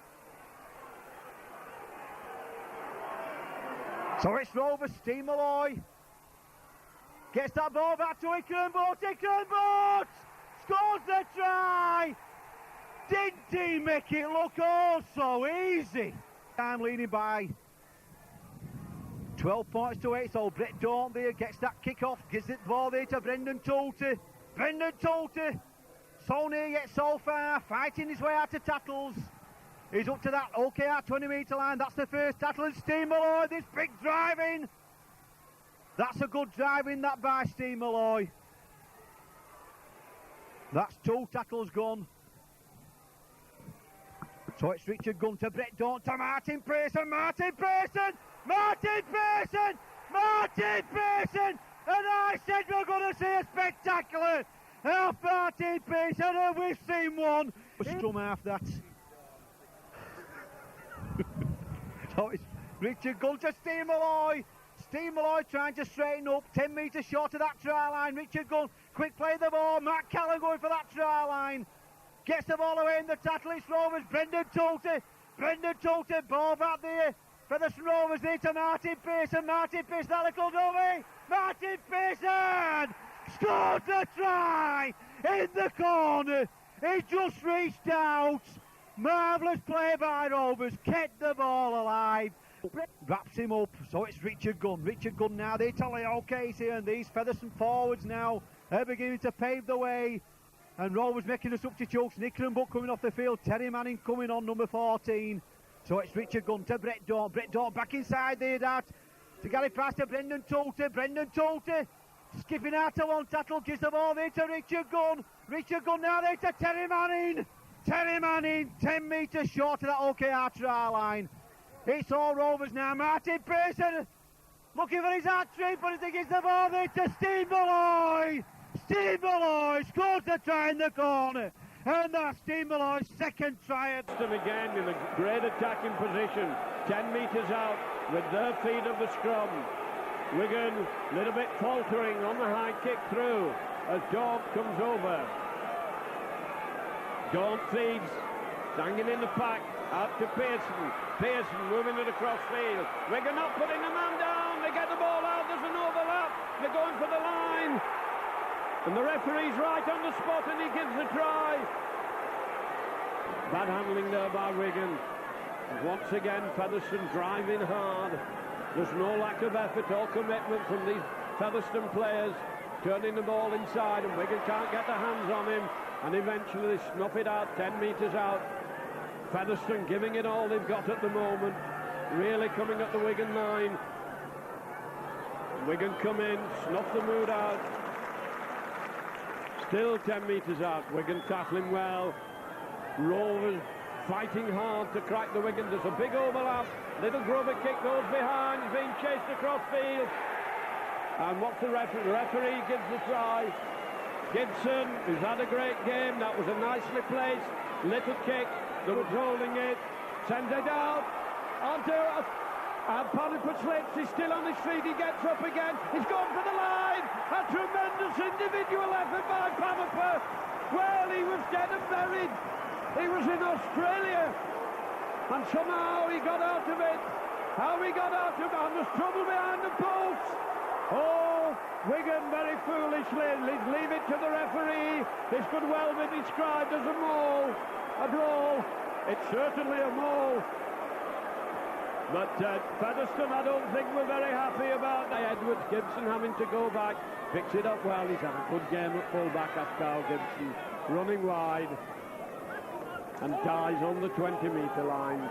D: So it's Rovers, Steve Malloy. Gets that ball back to Ikram Butts. Ikram Butts scores the try. Didn't he make it look all so easy? Time leading by 12 points to 8. So Brett Dawn there gets that kick off. Gives it the ball there to Brendan Toolter. Brendan Toolter. So near yet so far. Fighting his way out of tackles. He's up to that OKR 20-metre line. That's the first tackle. And Steve Malloy, this big driving. That's a good driving that by Steve Malloy. That's 2 tackles gone. So it's Richard Gunn to Brett Dawn to Martin Pearson. Martin Pearson! Martin Pearson! Martin Pearson! And I said we're going to see a spectacular half Martin Pearson, and we've seen one. Scrum half that. So it's Richard Gunn to Steve Malloy. Steve Malloy trying to straighten up, 10 metres short of that try line. Richard Gunn, quick play the ball. Matt Callan going for that try line. Gets the ball away in the tackle. It's Rovers. Brendan Toolter. Brendan Toolter, ball back there for the Rovers there to Martin Pearson. Martin Pearson, that little dummy. Martin Pearson scores the try in the corner. He just reached out. Marvellous play by Rovers. Kept the ball alive. Wraps him up, so it's Richard Gunn. Richard Gunn now, they tell Leo Casey, and these Featherstone forwards now are beginning to pave the way. And Rovers making the substitutes. Nick Buck coming off the field. Terry Manning coming on, number 14. So it's Richard Gunn to Brett Dawn. Brett Dawn back inside there, that. To Gary Price to Brendan Toolter. Brendan Toolter skipping out to one tackle. Gives the ball there to Richard Gunn. Richard Gunn now there to Terry Manning. Terry Manning, 10 metres short of that OKR try line. It's all Rovers now. Martin Pearson looking for his hat-trick, but he gives the ball there to Steve Malloy. Steve Malloy scores the try in the corner. And that's Steve Malloy's second try.
F: Again in a great attacking position. 10 metres out with their feet of the scrum. Wigan a little bit faltering on the high kick through as Dawn comes over. Dawn feeds, hanging in the pack. Out to Pearson. Pearson moving it across field. Wigan not putting the man down. They get the ball out. There's an overlap. They're going for the line. And the referee's right on the spot and he gives the try. Bad handling there by Wigan. And once again, Featherstone driving hard. There's no lack of effort or commitment from these Featherstone players. Turning the ball inside and Wigan can't get their hands on him. And eventually they snuff it out, 10 metres out. Featherstone giving it all they've got at the moment, really coming at the Wigan line. Wigan come in, snuff the mood out. Still 10 metres out, Wigan tackling well. Rovers fighting hard to crack the Wigan. There's a big overlap. Little Grover kick goes behind, he's being chased across field. And what's the referee? The referee gives the try. Gibson, who's had a great game, that was a nicely placed little kick. They were rolling it, sends it out onto Paniper slips, he's still on his feet, he gets up again, he's gone for the line. A tremendous individual effort by Paniper. Well, he was dead and buried. He was in Australia and somehow he got out of it. How he got out of it, and there's trouble behind the post. Oh, Wigan very foolishly leave it to the referee. This could well be described as a maul. A brawl. It's certainly a maul. But Featherstone, I don't think we're very happy about that. Edwards Gibson having to go back. Picks it up well. He's had a good game at full-back, Pascal Gibson. Running wide. And dies on the 20-metre line.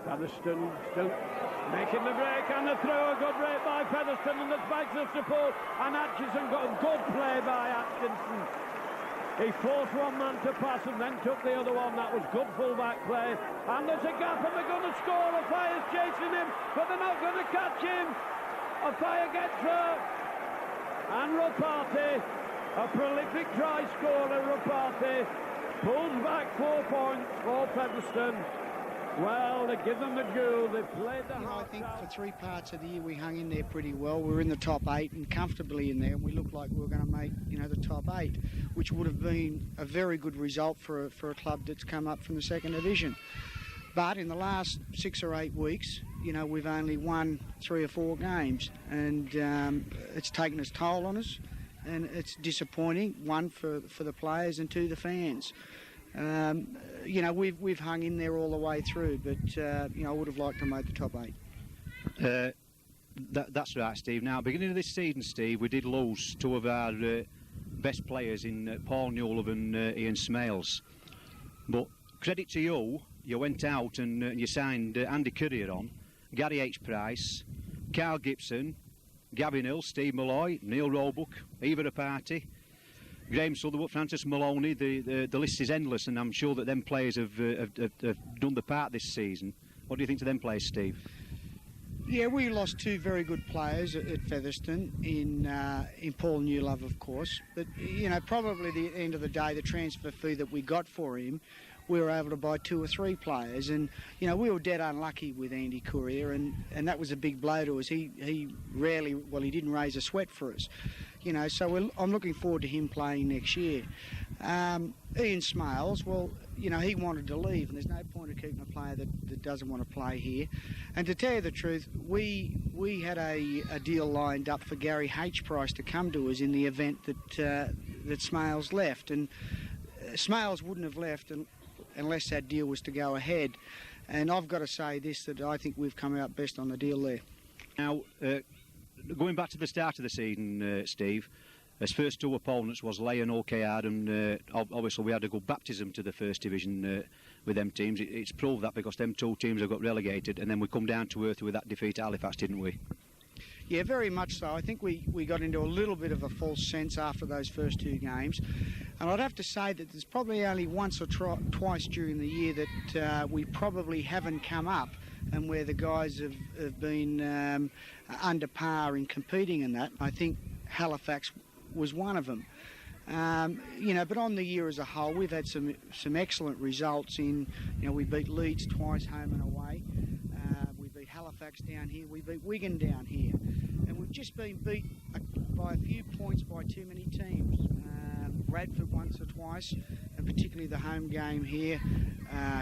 F: Featherstone still making the break and the throw. A good break by Featherstone and the spikes of support. And Atkinson got a good play by Atkinson. He forced one man to pass and then took the other one. That was good full-back play. And there's a gap and they're going to score. The Fire's chasing him, but they're not going to catch him. fire gets her. And Ropati, a prolific try scorer, Ropati, pulls back 4 points for Featherstone. Well, they give them the go. They played the
G: I think for 3 parts of the year we hung in there pretty well. We were in the top 8 and comfortably in there. We looked like we were going to make, the top 8, which would have been a very good result for a club that's come up from the 2nd division. But in the last 6 or 8 weeks, we've only won 3 or 4 games, and it's taken its toll on us, and it's disappointing. 1 for the players and 2 the fans. We've hung in there all the way through, but I would have liked to make the top 8.
A: That's right, Steve. Now, beginning of this season, Steve, we did lose 2 of our best players in Paul Newlove and Ian Smales. But credit to you, you went out and you signed Andy Courier on, Gary H. Price, Carl Gibson, Gavin Hill, Steve Malloy, Neil Roebuck, Eva Apati, Graham Sutherland, Francis Maloney. The list is endless, and I'm sure that them players have done the part this season. What do you think to them players, Steve?
G: Yeah, we lost 2 very good players at Featherstone in Paul Newlove, of course. But, probably at the end of the day, the transfer fee that we got for him, we were able to buy 2 or 3 players. And, we were dead unlucky with Andy Courier, and that was a big blow to us. He didn't raise a sweat for us. So I'm looking forward to him playing next year. Ian Smales, well, he wanted to leave, and there's no point of keeping a player that doesn't want to play here. And to tell you the truth, we had a deal lined up for Gary H. Price to come to us in the event that Smales left, and Smales wouldn't have left unless that deal was to go ahead. And I've got to say this, that I think we've come out best on the deal there.
A: Now, going back to the start of the season, Steve, his first 2 opponents was Leigh and OKR, and obviously we had a good baptism to the First Division with them teams. It's proved that because them 2 teams have got relegated, and then we come down to earth with that defeat at Halifax, didn't we?
G: Yeah, very much so. I think we got into a little bit of a false sense after those first 2 games. And I'd have to say that there's probably only once or twice during the year that we probably haven't come up, and where the guys have been under par in competing in that. I think Halifax was one of them. But on the year as a whole, we've had some excellent results in, we beat Leeds twice home and away. We beat Halifax down here. We beat Wigan down here. And we've just been beat by a few points by too many teams. Bradford once or twice, and particularly the home game here.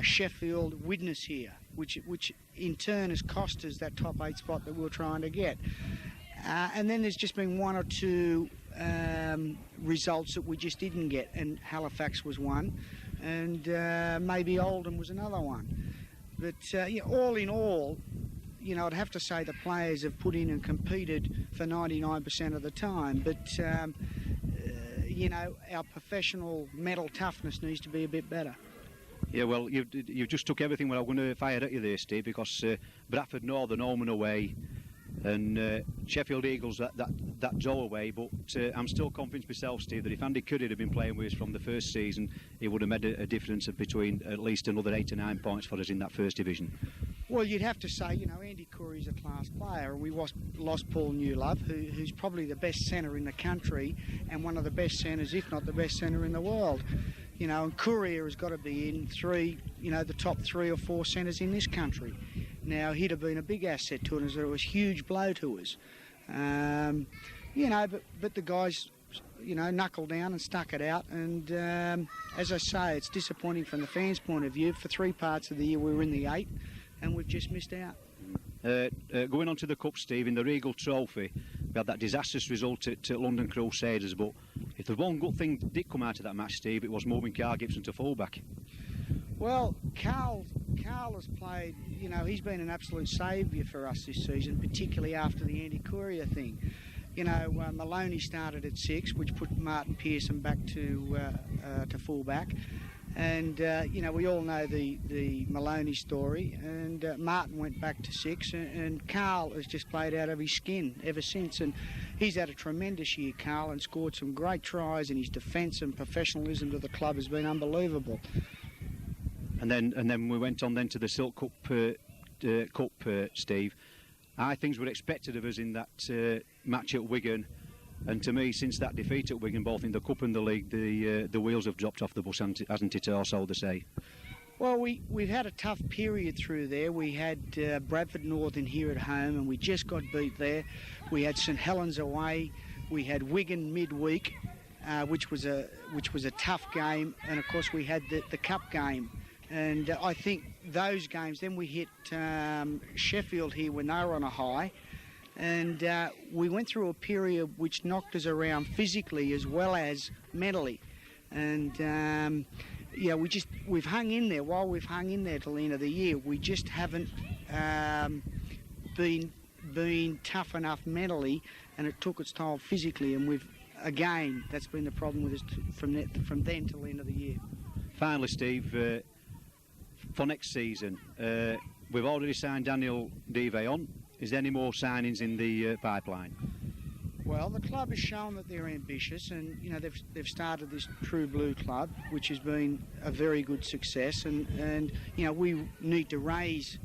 G: Sheffield, Widnes here, which in turn has cost us that top 8 spot that we were trying to get. And then there's just been 1 or 2 results that we just didn't get, and Halifax was one, and maybe Oldham was another one. But all in all, I'd have to say the players have put in and competed for 99% of the time, but our professional mental toughness needs to be a bit better.
A: Yeah, well, you've just took everything what I'm going to fire at you there, Steve, because Bradford Northern home and away, and Sheffield Eagles that draw away, but I'm still convinced myself, Steve, that if Andy Courier had been playing with us from the first season, he would have made a difference of between at least another 8 to 9 points for us in that First Division.
G: Well, you'd have to say, Andy Courier's a class player, and we lost Paul Newlove, who's probably the best centre in the country and one of the best centres, if not the best centre in the world. And Courier has got to be in the top 3 or 4 centres in this country. Now, he'd have been a big asset to us. It was a huge blow to us. But the guys, knuckled down and stuck it out. And as I say, it's disappointing from the fans' point of view. For 3 parts of the year, we were in the 8, and we've just missed out.
A: Going on to the Cup, Steve, in the Regal Trophy, we had that disastrous result at London Crusaders, but if there's one good thing that did come out of that match, Steve, it was moving Carl Gibson to fullback.
G: Well, Carl has played, he's been an absolute saviour for us this season, particularly after the Andy Courier thing. Maloney started at 6, which put Martin Pearson back to fullback. And, we all know the Maloney story, and Martin went back to 6, and Carl has just played out of his skin ever since. And he's had a tremendous year, Carl, and scored some great tries, and his defence and professionalism to the club has been unbelievable. And
A: then we went on then to the Silk Cup, Steve. high things were expected of us in that match at Wigan. And to me, since that defeat at Wigan, both in the Cup and the League, the wheels have dropped off the bus, hasn't it, or so they say?
G: Well, we've had a tough period through there. We had Bradford Northern here at home, and we just got beat there. We had St Helens away. We had Wigan midweek, which was a tough game, and of course we had the Cup game. And I think those games. Then we hit Sheffield here when they were on a high. And we went through a period which knocked us around physically as well as mentally. And yeah, we've hung in there. While we've hung in there till the end of the year, we just haven't been tough enough mentally, and it took its toll physically. And that's been the problem with us from then till the end of the year.
A: Finally, Steve, for next season, we've already signed Daniel Dive on. Is there any more signings in the pipeline?
G: Well, the club has shown that they're ambitious, and you know they've started this True Blue club, which has been a very good success. And you know we need to raise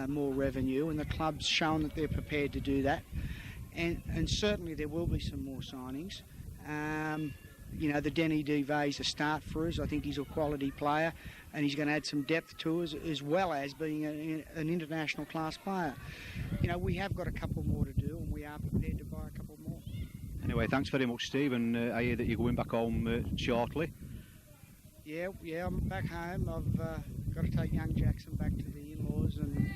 G: more revenue, and the club's shown that they're prepared to do that. And certainly there will be some more signings. You know, the Denny Dive's a start for us. I think he's a quality player, and he's going to add some depth to us, as well as being an international class player. You know, we have got a couple more to do, and we are prepared to buy a couple more.
A: Anyway, thanks very much, Steve, and I hear that you're going back home shortly.
G: Yeah, I'm back home. I've got to take young Jackson back to the in-laws and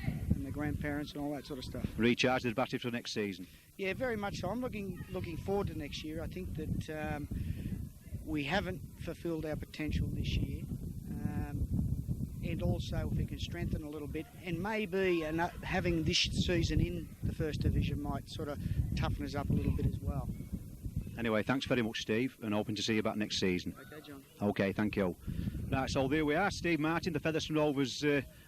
G: the grandparents and all that sort of stuff.
A: Recharge the battery for next season.
G: Yeah, very much so. I'm looking forward to next year. I think that we haven't fulfilled our potential this year, and also if we can strengthen a little bit, and maybe having this season in the First Division might sort of toughen us up a little bit as well.
A: Anyway, thanks very much, Steve, and hoping to see you back next season.
G: Okay, John.
A: Okay, thank you. Right, so there we are, Steve Martin, the Featherstone Rovers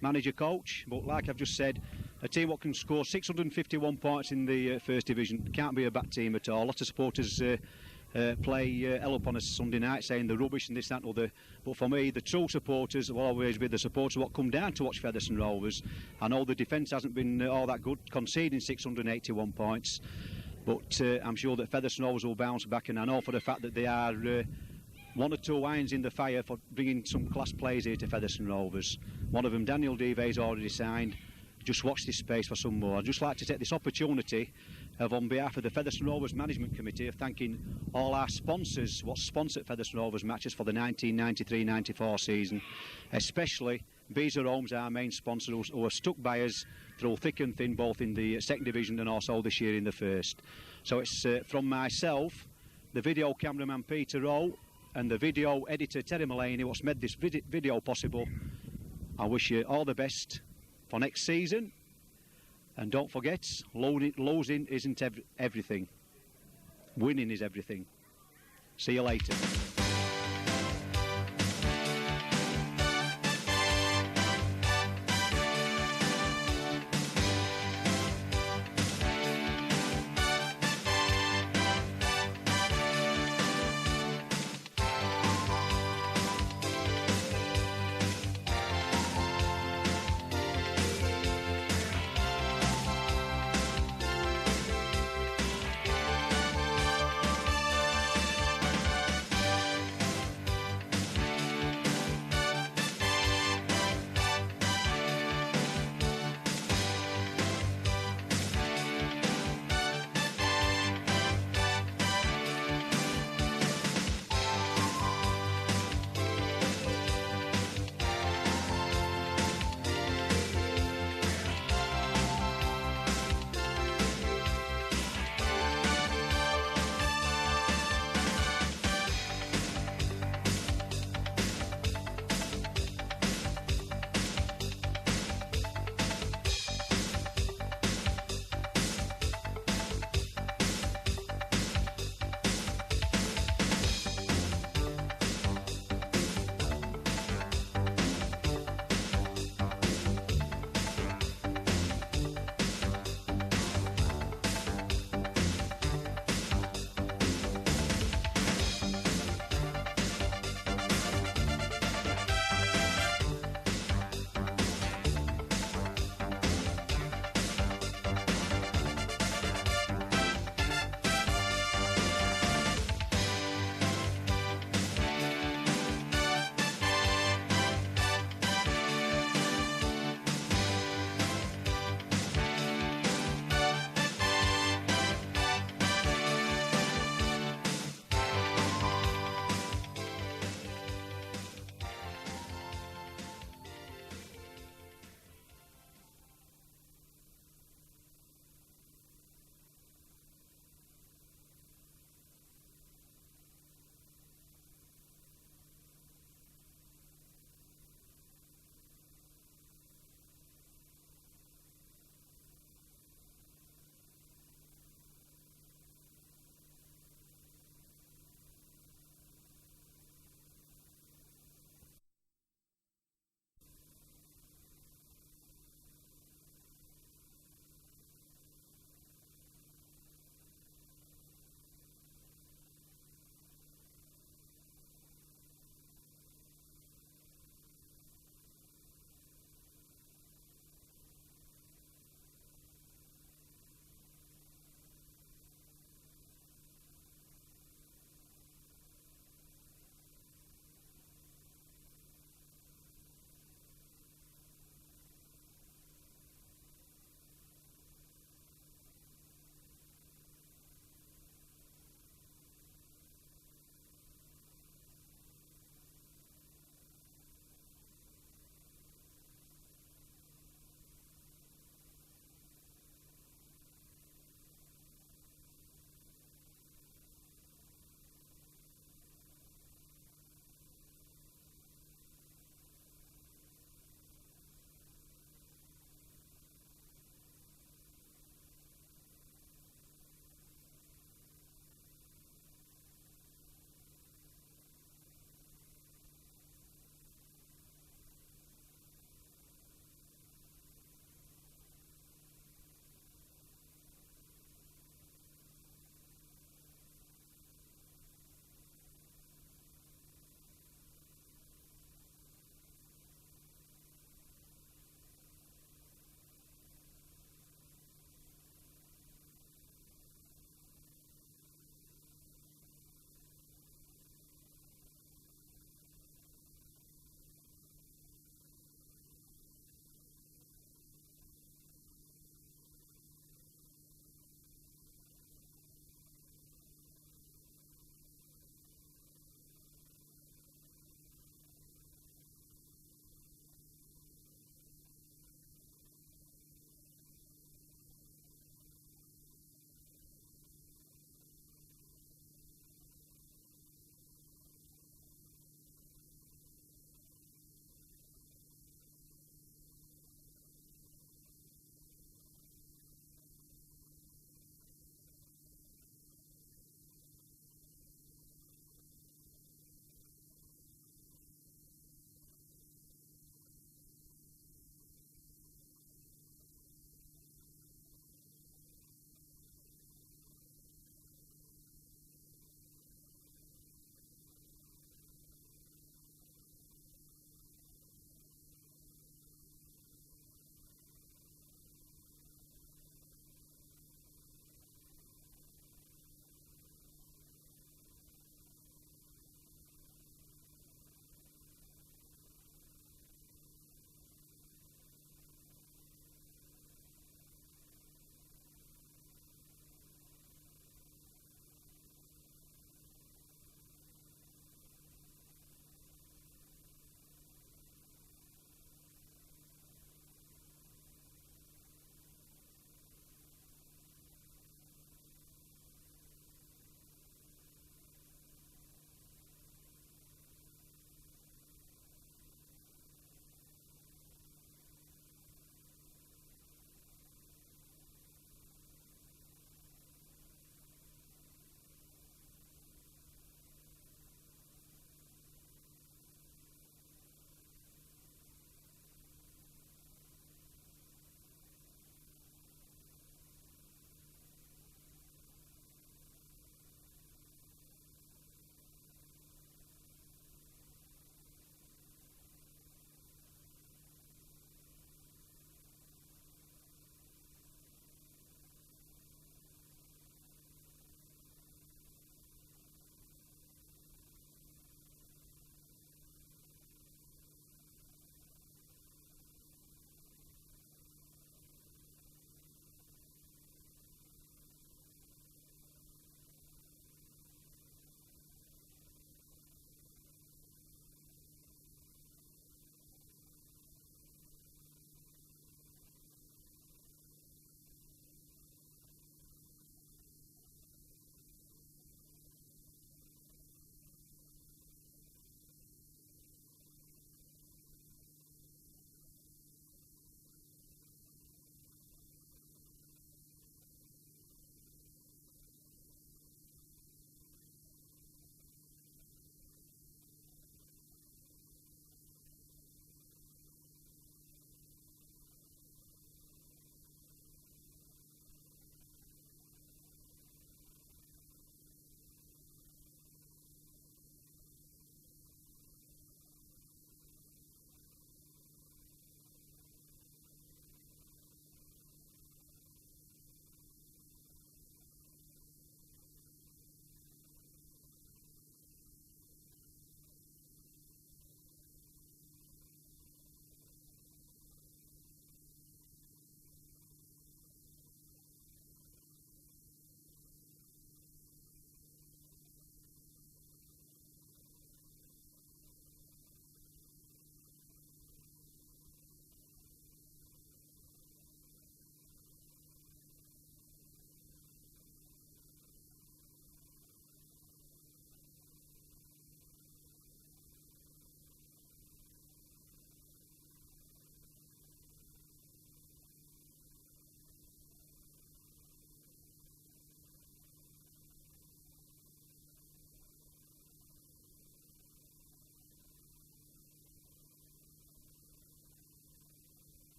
A: manager-coach. But like I've just said, a team what can score 651 points in the First Division can't be a bad team at all. Lots of supporters play hell up on a Sunday night saying they're rubbish and this, that and other. But for me, the true supporters will always be the supporters what come down to watch Featherstone Rovers. I know the defence hasn't been all that good, conceding 681 points. But I'm sure that Featherstone Rovers will bounce back, and I know for the fact that they are one or two irons in the fire for bringing some class players here to Featherstone Rovers. One of them, Daniel Dive's already signed. Just watch this space for some more. I'd just like to take this opportunity on behalf of the Featherstone Rovers Management Committee of thanking all our sponsors what sponsored Featherstone Rovers matches for the 1993-94 season, especially Beezer Homes, our main sponsor, who have stuck by us through thick and thin, both in the second division and also this year in the first. So it's from myself, the video cameraman Peter Rowe, and the video editor Terry Mullaney, what's made this video possible. I wish you all the best for next season, and don't forget, losing isn't everything. Winning is everything. See you later.